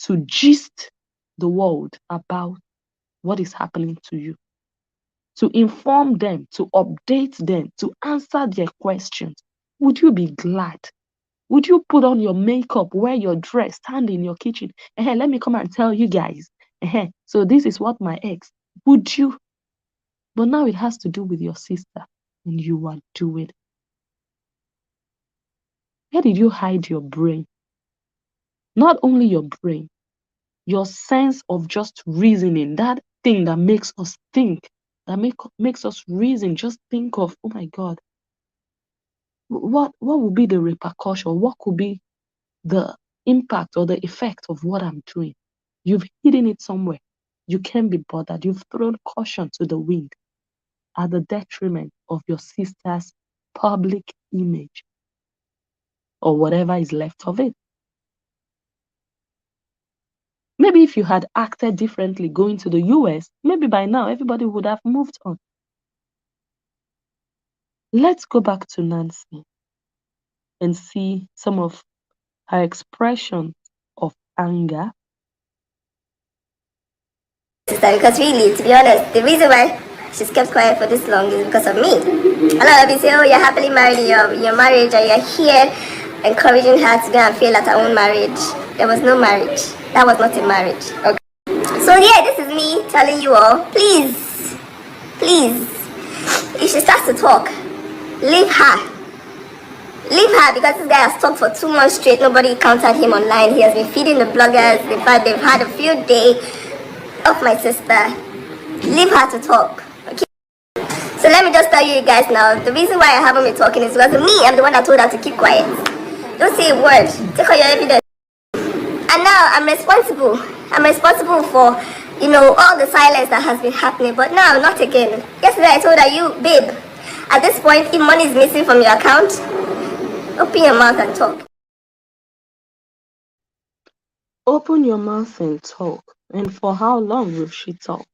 to gist the world about what is happening to you? To inform them, to update them, to answer their questions? Would you be glad? Would you put on your makeup, wear your dress, stand in your kitchen? Let me come and tell you guys. So this is what my ex. Would you? But now it has to do with your sister, and you are doing it. Where did you hide your brain? Not only your brain, your sense of just reasoning, that thing that makes us think, that makes us reason, just think of, oh my God, what will be the repercussion? What could be the impact or the effect of what I'm doing? You've hidden it somewhere. You can't be bothered. You've thrown caution to the wind at the detriment of your sister's public image or whatever is left of it. Maybe if you had acted differently going to the US, maybe by now everybody would have moved on. Let's go back to Nancy and see some of her expressions of anger. Because really, to be honest, the reason why she's kept quiet for this long is because of me. A lot of people say, oh, you're happily married in your marriage, and you're here encouraging her to go and fail at her own marriage. There was no marriage. That was not a marriage. Okay. So yeah, this is me telling you all, please, she starts to talk. Leave her. Leave her, because this guy has talked for 2 months straight. Nobody counted him online. He has been feeding the bloggers. They've had a field day of my sister. Leave her to talk. Okay. So let me just tell you guys now. The reason why I haven't been talking is because me, I'm the one that told her to keep quiet. Don't say a word. Take all your evidence. And now I'm responsible. I'm responsible for, all the silence that has been happening. But now, not again. Yesterday I told her, you, babe, at this point, if money is missing from your account, open your mouth and talk. Open your mouth and talk. And for how long will she talk?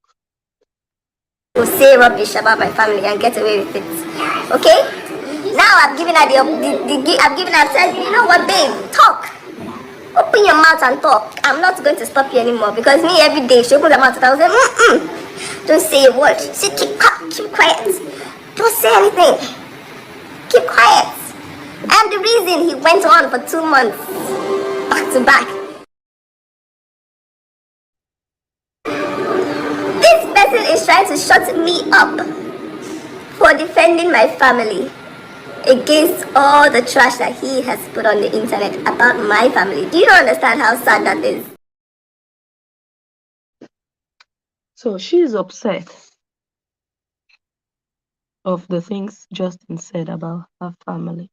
Will say rubbish about my family and get away with it. Okay? Now I've given her I've said, you know what, babe, talk. Open your mouth and talk. I'm not going to stop you anymore, because me, every day she opens her mouth and I was like, don't say a word. She keep quiet. Don't say anything. Keep quiet. I'm the reason he went on for 2 months back to back. This person is trying to shut me up for defending my family against all the trash that he has put on the internet about my family. Do you not understand how sad that is? So she's upset of the things Justin said about her family.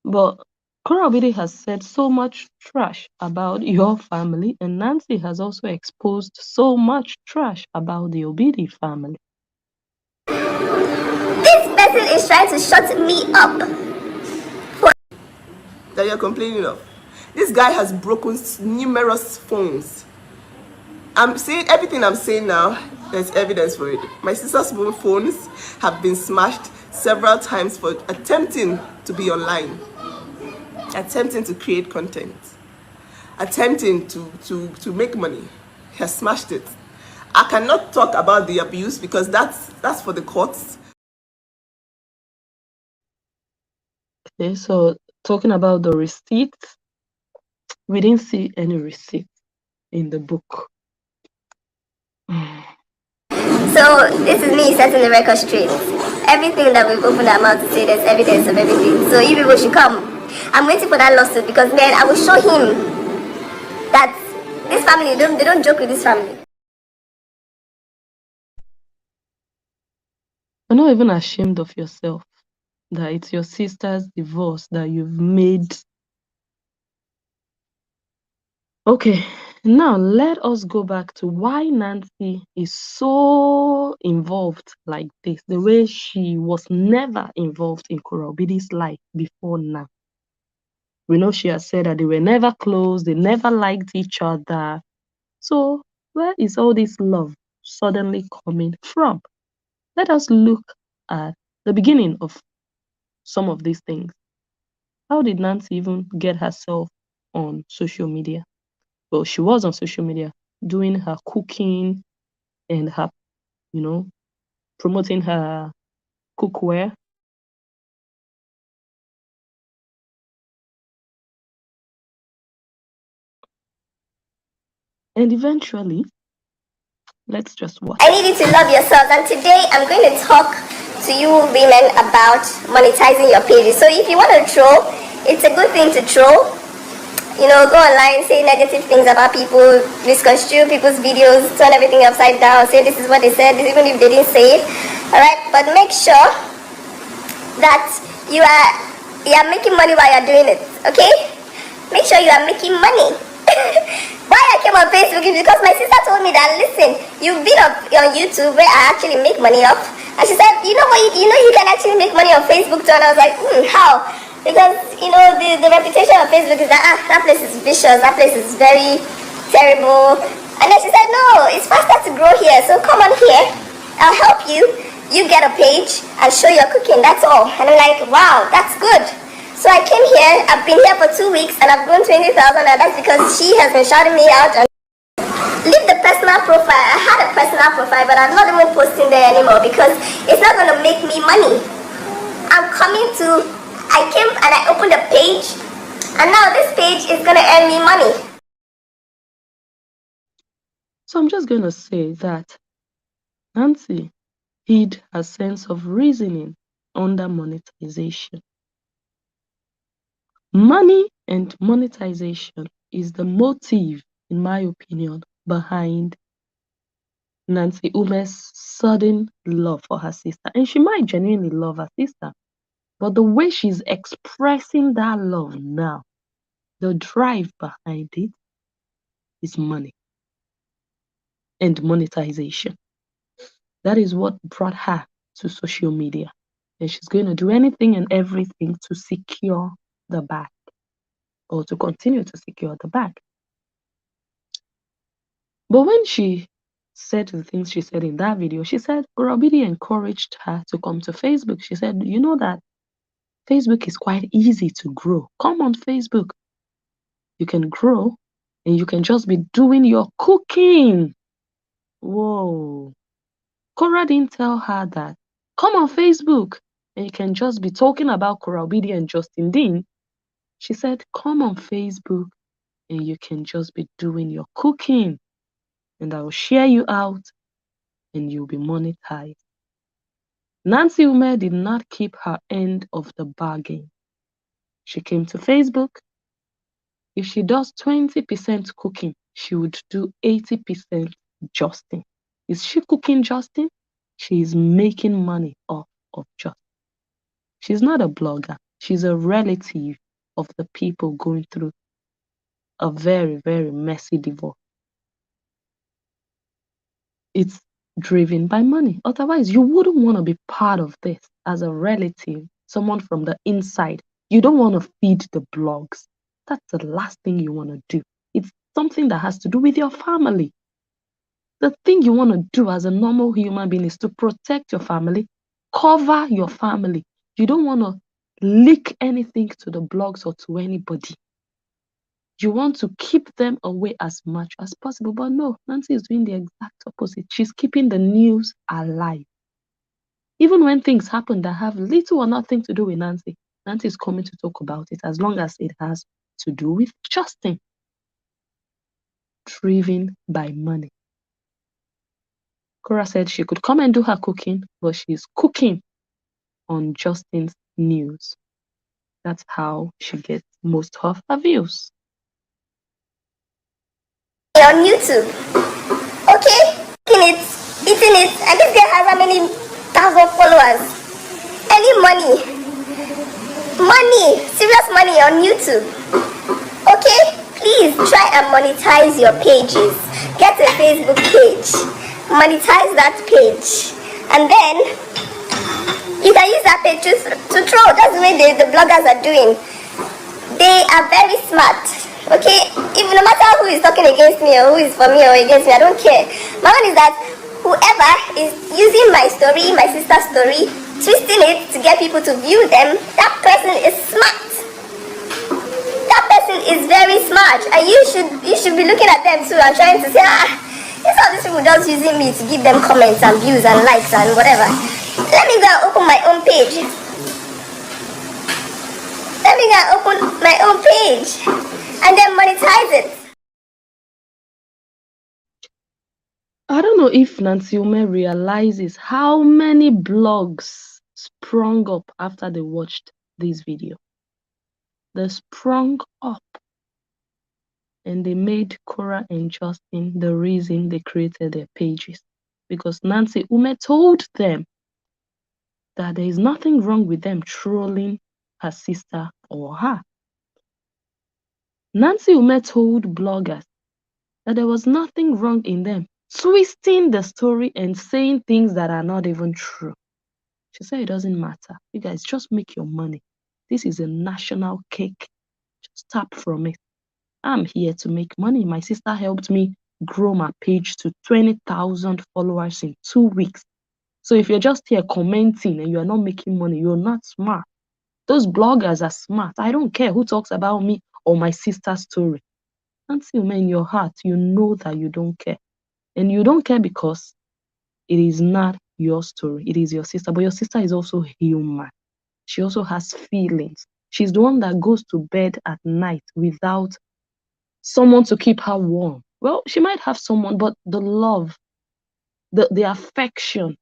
But Korobidi has said so much trash about your family, and Nancy has also exposed so much trash about the Obidi family. This person is trying to shut me up. That you're complaining of. This guy has broken numerous phones. I'm saying everything I'm saying now, there's evidence for it. My sister's phones have been smashed several times for attempting to be online, attempting to create content, attempting to make money. He has smashed it. I cannot talk about the abuse because that's for the courts. Okay, so talking about the receipts, we didn't see any receipts in the book. So this is me setting the record straight. Everything that we've opened our mouth to say, there's evidence of everything. So you people should come. I'm waiting for that lawsuit, because man, I will show him that this family, they don't joke with this family. You're not even ashamed of yourself that it's your sister's divorce that you've made. Okay, now let us go back to why Nancy is so involved like this, the way she was never involved in Korobidi's life before now. We know she has said that they were never close, they never liked each other. So where is all this love suddenly coming from? Let us look at the beginning of some of these things. How did Nancy even get herself on social media? Well, she was on social media doing her cooking and her, promoting her cookware. And eventually, let's just watch. I need you to love yourselves, and today I'm going to talk to you women about monetizing your pages. So if you want to troll, it's a good thing to troll. Go online, say negative things about people, misconstrue people's videos, turn everything upside down, say this is what they said, even if they didn't say it. Alright, but make sure that you are making money while you're doing it, okay? Make sure you are making money. Why I came on Facebook is because my sister told me that, listen, you've been on YouTube where I actually make money up. And she said, you know what, you can actually make money on Facebook too. And I was like, how? Because, the reputation of Facebook is that, that place is vicious, that place is very terrible. And then she said, no, it's faster to grow here, so come on here, I'll help you. You get a page and show your cooking, that's all. And I'm like, wow, that's good. So I came here, I've been here for 2 weeks, and I've grown 20,000, and that's because she has been shouting me out. And leave the personal profile. I had a personal profile, but I'm not even posting there anymore because it's not going to make me money. I came and I opened a page, and now this page is going to earn me money. So I'm just going to say that Nancy hid her sense of reasoning under monetization. Money and monetization is the motive, in my opinion, behind Nancy Ume's sudden love for her sister. And she might genuinely love her sister, but the way she's expressing that love now, the drive behind it is money and monetization. That is what brought her to social media. And she's going to do anything and everything to secure the bag, or to continue to secure the bag. But when she said the things she said in that video, she said Gorobidi encouraged her to come to Facebook. She said, you know that Facebook is quite easy to grow. Come on Facebook. You can grow and you can just be doing your cooking. Whoa. Cora didn't tell her that. Come on Facebook and you can just be talking about Gorobidi and Justin Dean. She said, come on Facebook and you can just be doing your cooking. And I will share you out and you'll be monetized. Nancy Ume did not keep her end of the bargain. She came to Facebook. If she does 20% cooking, she would do 80% Justin. Is she cooking Justin? She is making money off of Justin. She's not a blogger. She's a relative of the people going through a very, very messy divorce. It's driven by money. Otherwise, you wouldn't want to be part of this as a relative, someone from the inside. You don't want to feed the blogs. That's the last thing you want to do. It's something that has to do with your family. The thing you want to do as a normal human being is to protect your family, cover your family. You don't want to leak anything to the blogs or to anybody. You want to keep them away as much as possible. But no, Nancy is doing the exact opposite. She's keeping the news alive. Even when things happen that have little or nothing to do with Nancy, Nancy is coming to talk about it as long as it has to do with Justin. Driven by money. Cora said she could come and do her cooking, but she's cooking on Justin's news. That's how she gets most of her views. On YouTube, okay, eating it, and this girl has how many thousand followers? Any money, serious money on YouTube. Okay, please try and monetize your pages. Get a Facebook page, monetize that page, and then you can use that page to troll. That's the way the bloggers are doing. They are very smart. Okay, even no matter who is talking against me or who is for me or against me, I don't care. My one is that whoever is using my story, my sister's story, twisting it to get people to view them, that person is smart. That person is very smart, and you should be looking at them too and trying to say, it's all these people just using me to give them comments and views and likes and whatever. Let me go and open my own page. Let me go and open my own page and then monetize it. I don't know if Nancy Ume realizes how many blogs sprung up after they watched this video. They sprung up and they made Cora and Justin the reason they created their pages. Because Nancy Ume told them that there is nothing wrong with them trolling her sister or her. Nancy Ume told bloggers that there was nothing wrong in them twisting the story and saying things that are not even true. She said it doesn't matter. You guys just make your money. This is a national cake. Just tap from it. I'm here to make money. My sister helped me grow my page to 20,000 followers in 2 weeks. So if you're just here commenting and you're not making money, you're not smart. Those bloggers are smart. I don't care who talks about me or my sister's story. Nancy Ume, in your heart, you know that you don't care. And you don't care because it is not your story. It is your sister. But your sister is also human. She also has feelings. She's the one that goes to bed at night without someone to keep her warm. Well, she might have someone, but the love, the affection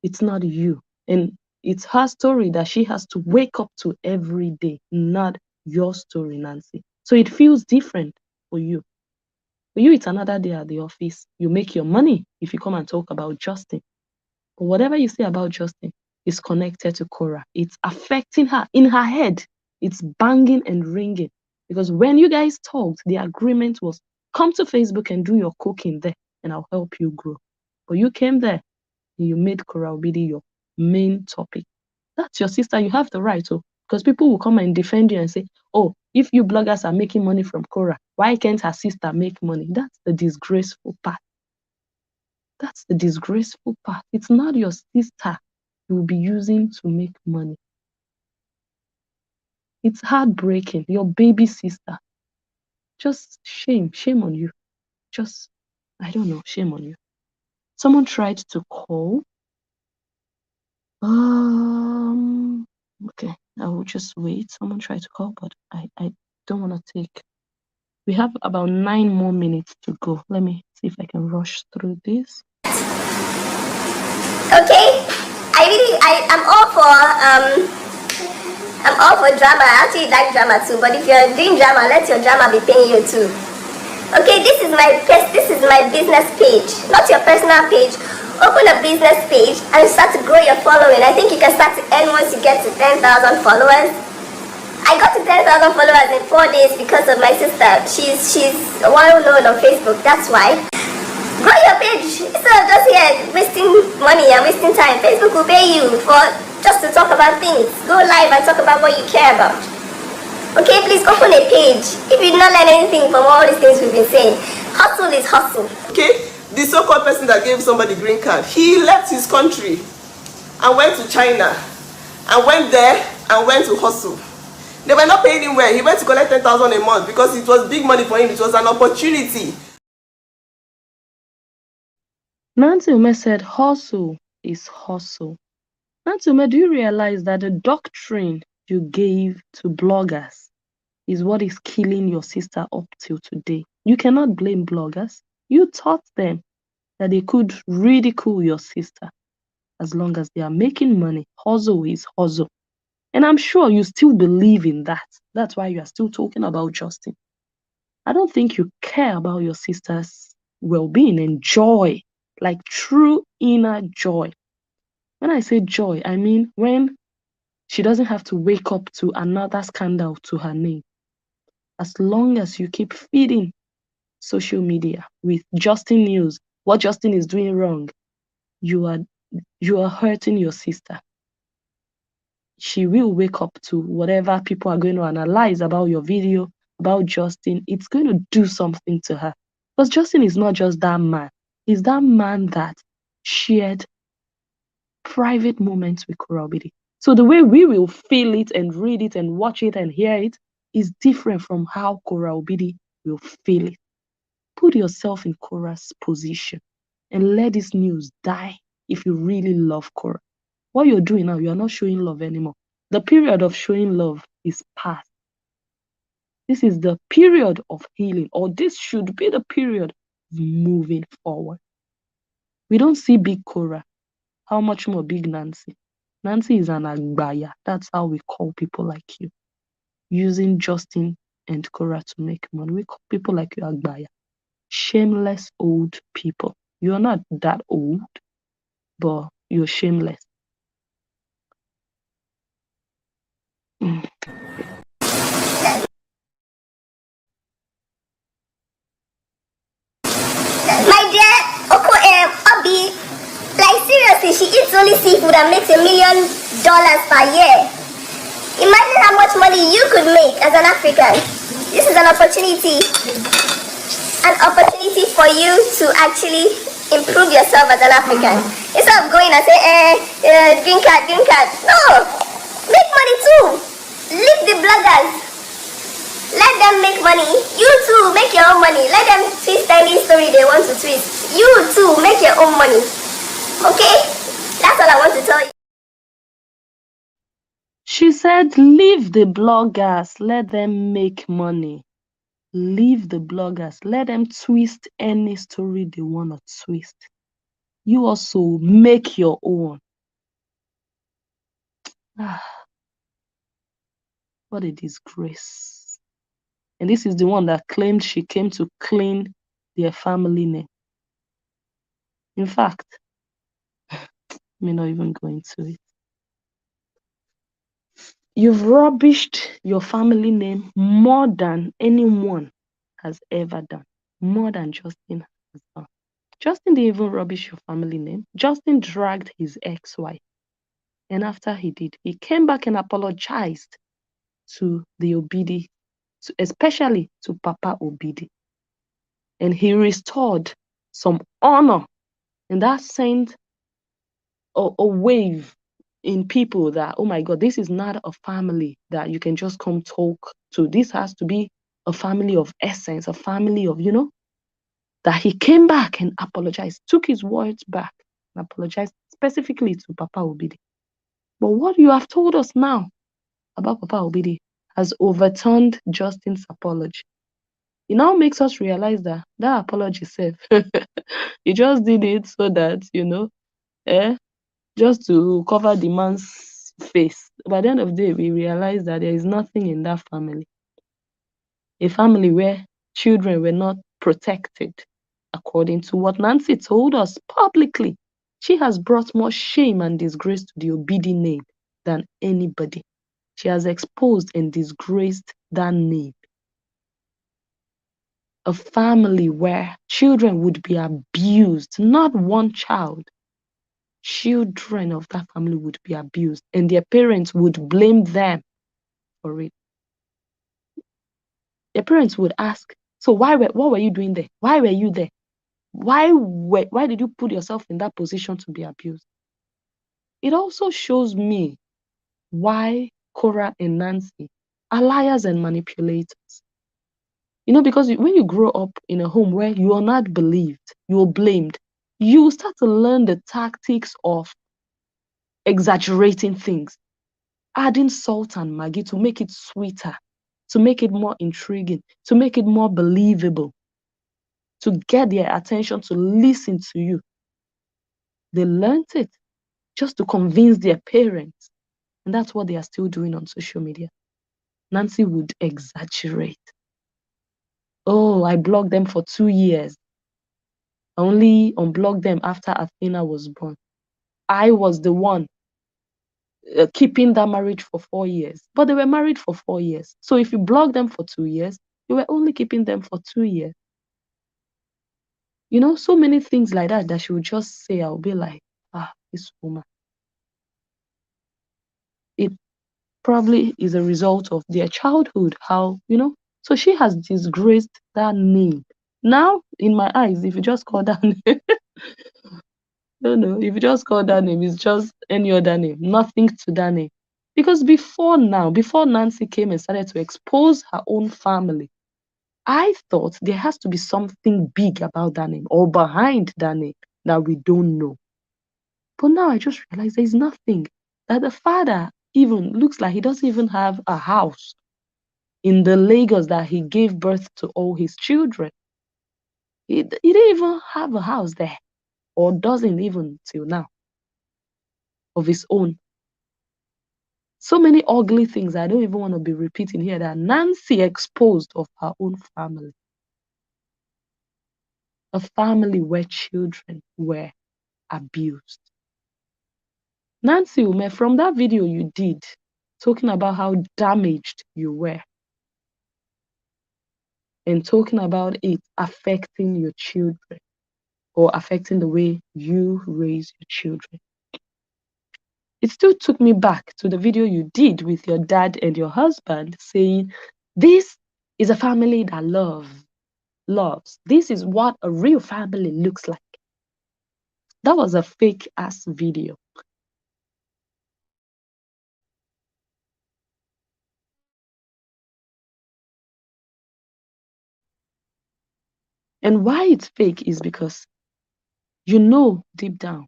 It's not you. And it's her story that she has to wake up to every day, not your story, Nancy. So it feels different for you. For you, it's another day at the office. You make your money if you come and talk about Justin. But whatever you say about Justin is connected to Cora. It's affecting her in her head. It's banging and ringing. Because when you guys talked, the agreement was come to Facebook and do your cooking there, and I'll help you grow. But you came there and you made Cora Obidi your main topic. That's your sister. You have the right to. Because people will come and defend you and say, oh, if you bloggers are making money from Cora, why can't her sister make money? That's the disgraceful part. That's the disgraceful part. It's not your sister you'll be using to make money. It's heartbreaking. Your baby sister. Just shame on you. Just, I don't know, shame on you. Someone tried to call. Okay, I will just wait. Someone tried to call, but I don't want to take. We have about 9 more minutes to go. Let me see if I can rush through this. Okay, I'm all for drama. I actually like drama too. But if you're doing drama, let your drama be paying you too. Okay, this is my business page, not your personal page. Open a business page and start to grow your following. I think you can start to earn once you get to 10,000 followers. I got to 10,000 followers in 4 days because of my sister. She's well known on Facebook. That's why. Grow your page instead of just here wasting money and wasting time. Facebook will pay you for just to talk about things. Go live and talk about what you care about. Okay, please open a page. If you did not learn anything from all these things we've been saying, hustle is hustle. Okay, the so-called person that gave somebody green card, he left his country and went to China and went there and went to hustle. They were not paying him well. He went to collect 10,000 a month because it was big money for him. It was an opportunity. Nancy Ume said, hustle is hustle. Nancy Ume, do you realize that the doctrine you gave to bloggers is what is killing your sister up till today? You cannot blame bloggers. You taught them that they could ridicule your sister as long as they are making money. Hustle is hustle. And I'm sure you still believe in that. That's why you are still talking about Justin. I don't think you care about your sister's well-being and joy, like true inner joy. When I say joy, I mean when she doesn't have to wake up to another scandal to her name. As long as you keep feeding social media with Justin news, what Justin is doing wrong, you are hurting your sister. She will wake up to whatever people are going to analyze about your video, about Justin. It's going to do something to her. Because Justin is not just that man. He's that man that shared private moments with Cora Obidi. So the way we will feel it and read it and watch it and hear it is different from how Cora Obidi will feel it. Put yourself in Cora's position and let this news die if you really love Cora. What you're doing now, you're not showing love anymore. The period of showing love is past. This is the period of healing, or this should be the period of moving forward. We don't see big Cora. How much more big Nancy? Nancy is an agbaya. That's how we call people like you. Using Justin and Cora to make money. We call people like you agbaya. Shameless old people. You're not that old, but you're shameless. My dear Obi, like seriously, she eats only seafood and makes $1 million per year. Imagine how much money you could make as an African. This is an opportunity for you to actually improve yourself as an African. Instead of going and say, green card. No, make money too. Leave the bloggers. Let them make money. You too, make your own money. Let them twist any story they want to twist. You too, make your own money. Okay? That's all I want to tell you. She said, leave the bloggers, let them make money. Leave the bloggers, let them twist any story they want to twist. You also make your own. What a disgrace. And this is the one that claimed she came to clean their family name. In fact, me not even go into it. You've rubbished your family name more than anyone has ever done. More than Justin has done. Justin didn't even rubbish your family name. Justin dragged his ex-wife. And after he did, he came back and apologized to the Obidi, especially to Papa Obidi. And he restored some honor. And that sent a wave in people that, oh my God, this is not a family that you can just come talk to. This has to be a family of essence, a family of, that he came back and apologized, took his words back and apologized specifically to Papa Obidi. But what you have told us now about Papa Obidi has overturned Justin's apology. It now makes us realize that apology self, he just did it so that, just to cover the man's face. By the end of the day, we realize that there is nothing in that family. A family where children were not protected, according to what Nancy told us publicly. She has brought more shame and disgrace to the Obidi name than anybody. She has exposed and disgraced that name. A family where children would be abused, not one child. Children of that family would be abused, and their parents would blame them for it. Their parents would ask, so what were you doing there? Why were you there? Why did you put yourself in that position to be abused? It also shows me why Cora and Nancy are liars and manipulators. Because when you grow up in a home where you are not believed, you are blamed, you start to learn the tactics of exaggerating things, adding salt and maggi to make it sweeter, to make it more intriguing, to make it more believable, to get their attention to listen to you. They learned it just to convince their parents. And that's what they are still doing on social media. Nancy would exaggerate. Oh, I blocked them for 2 years. I only unblocked them after Athena was born. I was the one keeping that marriage for 4 years. But they were married for 4 years. So if you block them for 2 years, you were only keeping them for 2 years. So many things like that she would just say. I'll be like, this woman. It probably is a result of their childhood, how, so she has disgraced that name. Now, in my eyes, if you just call that name, no, if you just call that name, it's just any other name, nothing to that name. Because before Nancy came and started to expose her own family, I thought there has to be something big about that name or behind that name that we don't know. But now I just realized there's nothing. That the father even looks like he doesn't even have a house in the Lagos that he gave birth to all his children. He didn't even have a house there, or doesn't even till now, of his own. So many ugly things I don't even want to be repeating here that Nancy exposed of her own family. A family where children were abused. Nancy Ume, from that video you did, talking about how damaged you were, and talking about it affecting your children or affecting the way you raise your children. It still took me back to the video you did with your dad and your husband saying, this is a family that loves. This is what a real family looks like. That was a fake ass video. And why it's fake is because you know deep down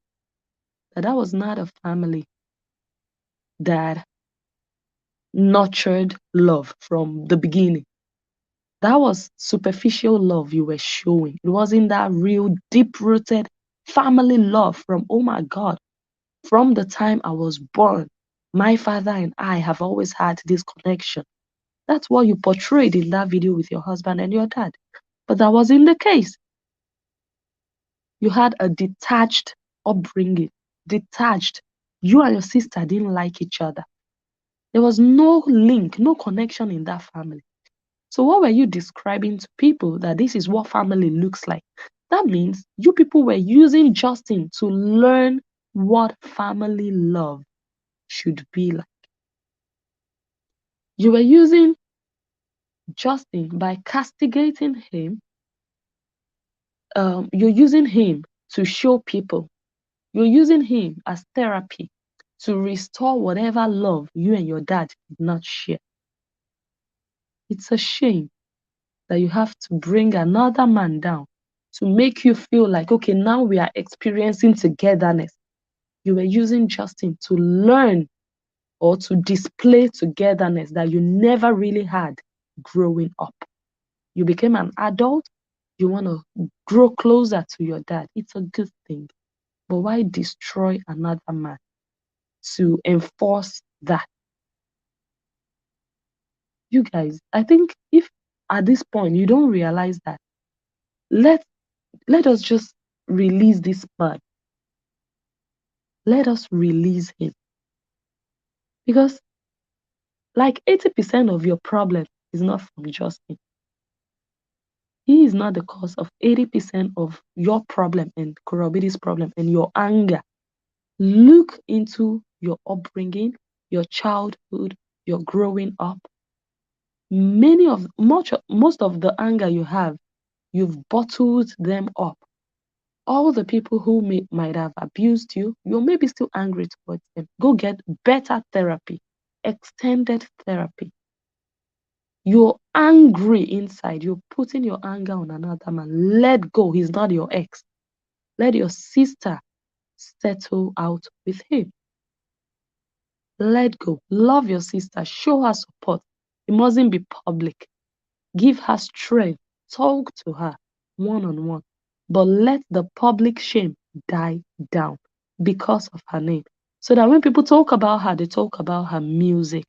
that was not a family that nurtured love from the beginning. That was superficial love you were showing. It wasn't that real, deep-rooted family love from, oh my God, from the time I was born. My father and I have always had this connection. That's what you portrayed in that video with your husband and your dad. But that wasn't the case. You had a detached upbringing, detached. You and your sister didn't like each other. There was no link, no connection in that family. So what were you describing to people that this is what family looks like? That means you people were using Justin to learn what family love should be like. You were using Justin by castigating him. You're using him to show people. You're using him as therapy to restore whatever love you and your dad did not share. It's a shame that you have to bring another man down to make you feel like, okay, now we are experiencing togetherness. You were using Justin to learn or to display togetherness that you never really had growing up. You became an adult, you want to grow closer to your dad. It's a good thing. But why destroy another man to enforce that? You guys, I think if at this point you don't realize that, let us just release this man. Let us release him. Because like 80% of your problem is not from Justin. He is not the cause of 80% of your problem and Korobidi's problem and your anger. Look into your upbringing, your childhood, your growing up. Most of the anger you have, you've bottled them up. All the people who might have abused you, you're maybe still angry towards them. Go get better therapy, extended therapy. You're angry inside. You're putting your anger on another man. Let go. He's not your ex. Let your sister settle out with him. Let go. Love your sister. Show her support. It mustn't be public. Give her strength. Talk to her one-on-one. But let the public shame die down because of her name. So that when people talk about her, they talk about her music.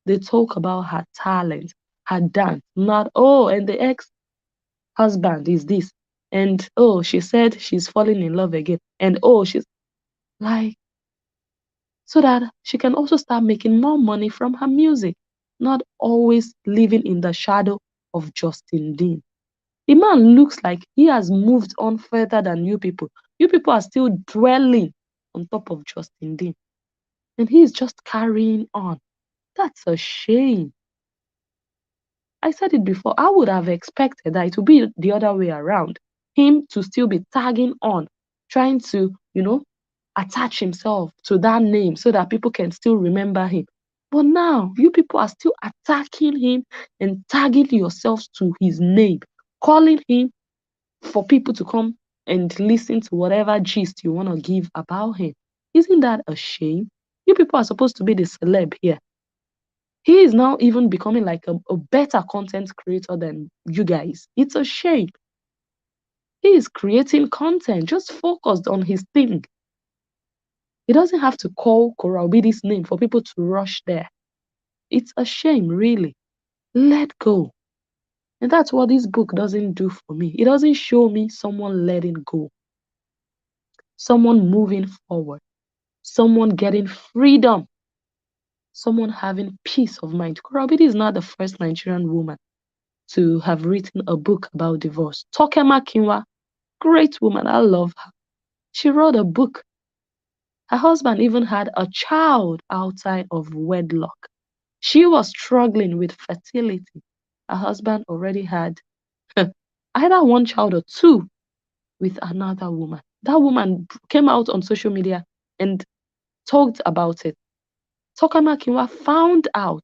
They talk about her talent, her dance. Not, oh, and the ex-husband is this. And, oh, she said she's falling in love again. And, oh, she's like, so that she can also start making more money from her music, not always living in the shadow of Justin Dean. The man looks like he has moved on further than you people. You people are still dwelling on top of Justin Dean. And he is just carrying on. That's a shame. I said it before. I would have expected that it would be the other way around. Him to still be tagging on, trying to, attach himself to that name so that people can still remember him. But now, you people are still attacking him and tagging yourselves to his name, calling him for people to come and listen to whatever gist you want to give about him. Isn't that a shame? You people are supposed to be the celeb here. He is now even becoming like a better content creator than you guys. It's a shame. He is creating content, just focused on his thing. He doesn't have to call Koraobidi's name for people to rush there. It's a shame, really. Let go. And that's what this book doesn't do for me. It doesn't show me someone letting go, someone moving forward, someone getting freedom, someone having peace of mind. Korobidi is not the first Nigerian woman to have written a book about divorce. Tokema Kinwa, great woman, I love her. She wrote a book. Her husband even had a child outside of wedlock. She was struggling with fertility. Her husband already had either one child or two with another woman. That woman came out on social media and talked about it. Tokama Kinwa found out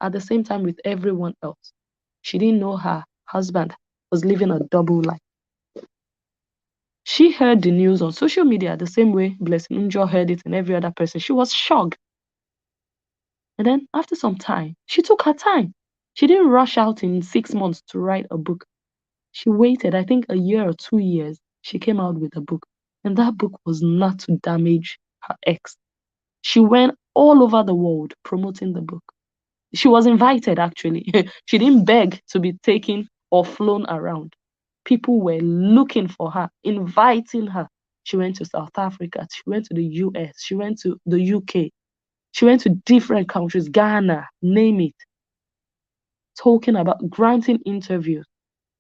at the same time with everyone else. She didn't know her husband was living a double life. She heard the news on social media the same way Blessing Njoh heard it and every other person. She was shocked. And then after some time, she took her time. She didn't rush out in 6 months to write a book. She waited, I think, a year or 2 years. She came out with a book. And that book was not to damage her ex. She went all over the world promoting the book. She was invited, actually. She didn't beg to be taken or flown around. People were looking for her, inviting her. She went to South Africa. She went to the US. She went to the UK. She went to different countries, Ghana, name it, talking about granting interviews.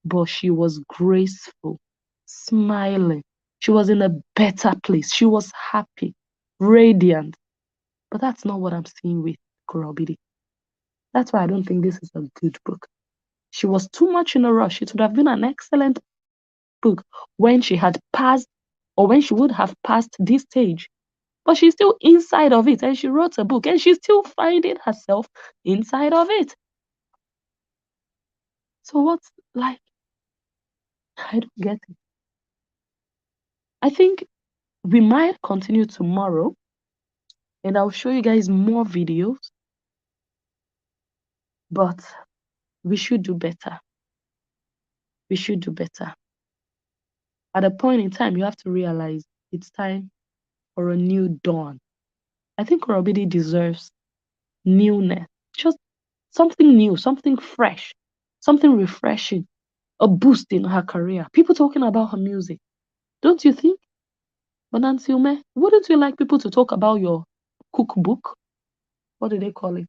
But she was graceful, smiling. She was in a better place. She was happy, radiant. But that's not what I'm seeing with Korobidi. That's why I don't think this is a good book. She was too much in a rush. It would have been an excellent book when she had passed, or when she would have passed this stage. But she's still inside of it, and she wrote a book, and she's still finding herself inside of it. So what's like, I don't get it. I think we might continue tomorrow, and I'll show you guys more videos, but we should do better. We should do better. At a point in time, you have to realize it's time for a new dawn. I think Korobidi deserves newness, just something new, something fresh, something refreshing, a boost in her career. People talking about her music, don't you think? But Nancy Ume, wouldn't you like people to talk about your cookbook? What do they call it?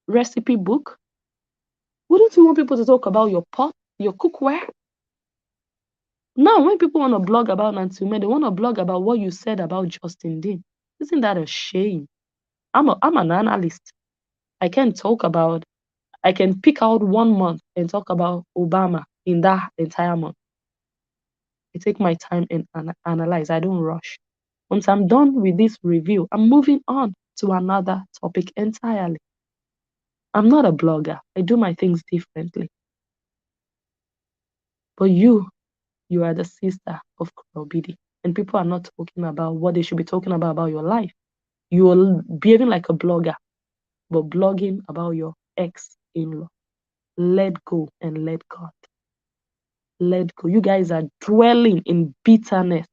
Recipe book? Wouldn't you want people to talk about your pot, your cookware? Now, when people want to blog about Nancy Ume, they want to blog about what you said about Justin Dean. Isn't that a shame? I'm an analyst. I can pick out 1 month and talk about Obama in that entire month. I take my time and analyze. I don't rush. Once I'm done with this review, I'm moving on to another topic entirely. I'm not a blogger. I do my things differently. But you are the sister of Korobidi. And people are not talking about what they should be talking about your life. You're behaving like a blogger, but blogging about your ex-in-law. Let go and let God. Let go. You guys are dwelling in bitterness.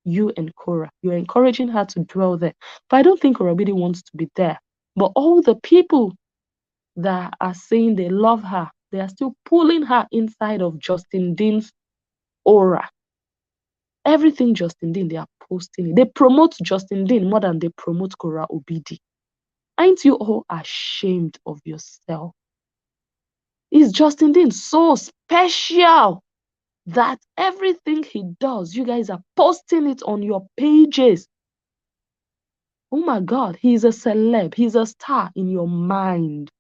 You and Cora. You're encouraging her to dwell there. But I don't think Korobidi wants to be there. But all the people that are saying they love her, they are still pulling her inside of Justin Dean's aura. Everything Justin Dean, they are posting it. They promote Justin Dean more than they promote Kora Obidi. Aren't you all ashamed of yourself? Is Justin Dean so special that everything he does, you guys are posting it on your pages? Oh my God, he's a celeb. He's a star in your mind.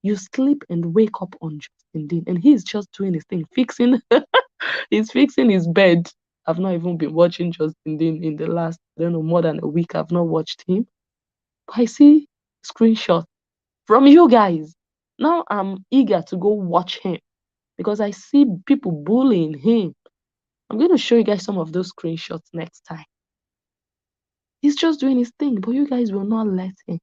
You sleep and wake up on Justin Dean, and he's just doing his thing, he's fixing his bed. I've not even been watching Justin Dean in the last, I don't know, more than a week. I've not watched him. But I see screenshots from you guys. Now I'm eager to go watch him because I see people bullying him. I'm going to show you guys some of those screenshots next time. He's just doing his thing, but you guys will not let him.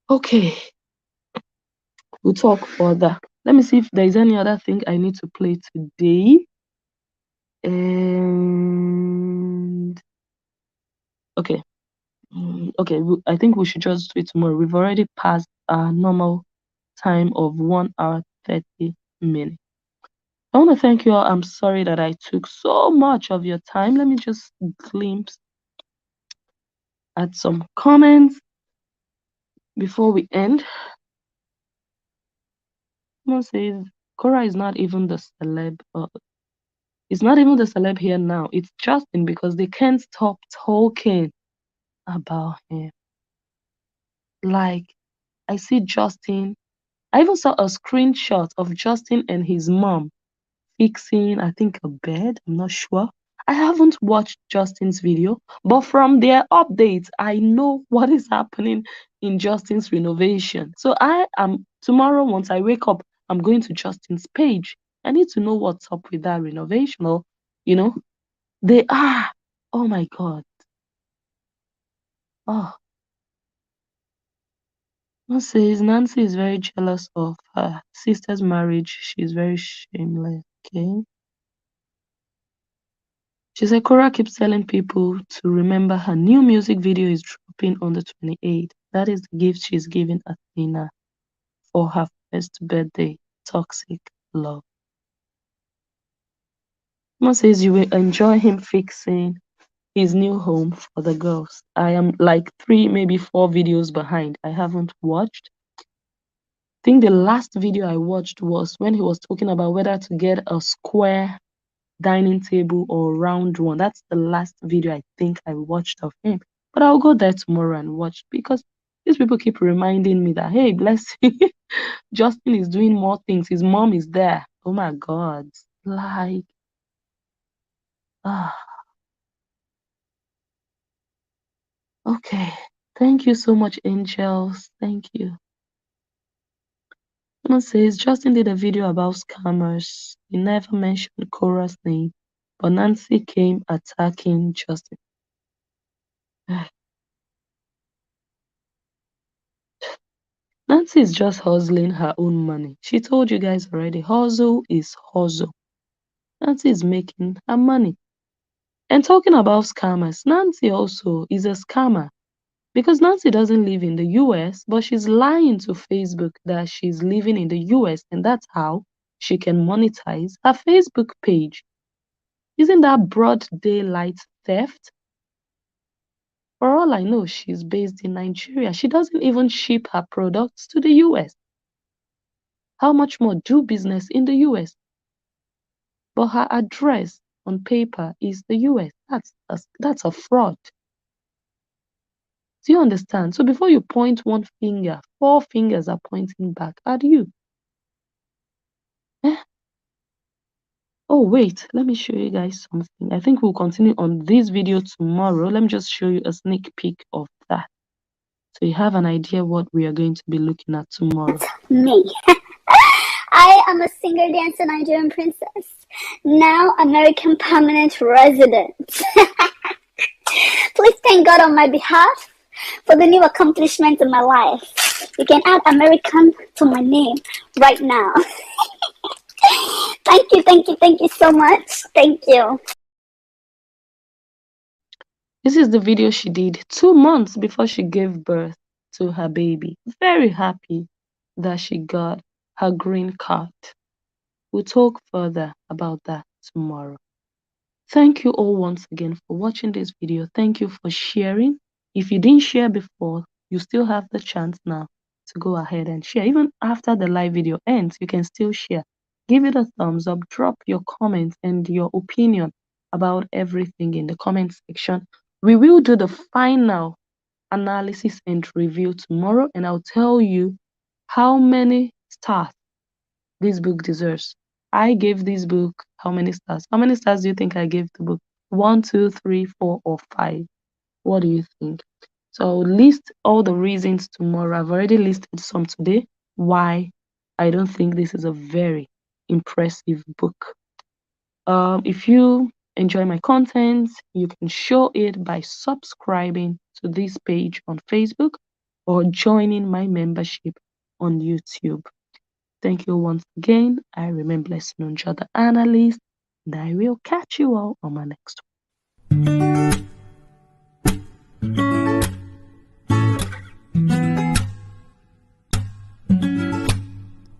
Okay. We'll talk further. Let me see if there is any other thing I need to play today. And okay. Okay, I think we should just do it tomorrow. We've already passed our normal time of 1 hour 30 minutes. I want to thank you all. I'm sorry that I took so much of your time. Let me just glimpse at some comments before we end. Someone says Cora is not even the celeb. It's not even the celeb here now. It's Justin because they can't stop talking about him. Like, I see Justin. I even saw a screenshot of Justin and his mom fixing, I think, a bed. I'm not sure. I haven't watched Justin's video, but from their updates, I know what is happening in Justin's renovation. So I am tomorrow, once I wake up, I'm going to Justin's page. I need to know what's up with that renovation. Or, they are. Oh my God. Oh. Nancy is very jealous of her sister's marriage. She's very shameless. Okay. She said Cora keeps telling people to remember her new music video is dropping on the 28th. That is the gift she's giving Athena for her first birthday. Toxic love. Mama says you will enjoy him fixing his new home for the girls. I am like 3, maybe 4 videos behind. I haven't watched. I think the last video I watched was when he was talking about whether to get a square dining table or round one. That's the last video I think I watched of him. But I'll go there tomorrow and watch because these people keep reminding me that, hey, bless you. Justin is doing more things. His mom is there. Oh my God. Like, ah, okay. Thank you so much, angels. Thank you. Someone says Justin did a video about scammers. He never mentioned Cora's name, but Nancy came attacking Justin. Nancy is just hustling her own money. She told you guys already, hustle is hustle. Nancy is making her money. And talking about scammers, Nancy also is a scammer because Nancy doesn't live in the US, but she's lying to Facebook that she's living in the US, and that's how she can monetize her Facebook page. Isn't that broad daylight theft? For all I know, she's based in Nigeria. She doesn't even ship her products to the US. How much more do business in the US? But her address on paper is the US. That's a fraud. Do you understand? So before you point one finger, 4 fingers are pointing back at you. Eh? Oh, wait, let me show you guys something. I think we'll continue on this video tomorrow. Let me just show you a sneak peek of that. So you have an idea what we are going to be looking at tomorrow. Me. I am a singer, dancer, Nigerian princess. Now American permanent resident. Please thank God on my behalf for the new accomplishment in my life. You can add American to my name right now. Thank you so much. Thank you. This is the video she did 2 months before she gave birth to her baby. Very happy that she got her green card. We'll talk further about that tomorrow. Thank you all once again for watching this video. Thank you for sharing. If you didn't share before, you still have the chance now to go ahead and share. Even after the live video ends, you can still share. Give it a thumbs up, drop your comments and your opinion about everything in the comment section. We will do the final analysis and review tomorrow, and I'll tell you how many stars this book deserves. I gave this book how many stars? How many stars do you think I gave the book? 1, 2, 3, 4, or 5? What do you think? So I'll list all the reasons tomorrow. I've already listed some today why I don't think this is a very impressive book. If you enjoy my content, you can show it by subscribing to this page on Facebook or joining my membership on YouTube. Thank you once again. I remain blessed, Njoh the Analyst, and I will catch you all on my next one.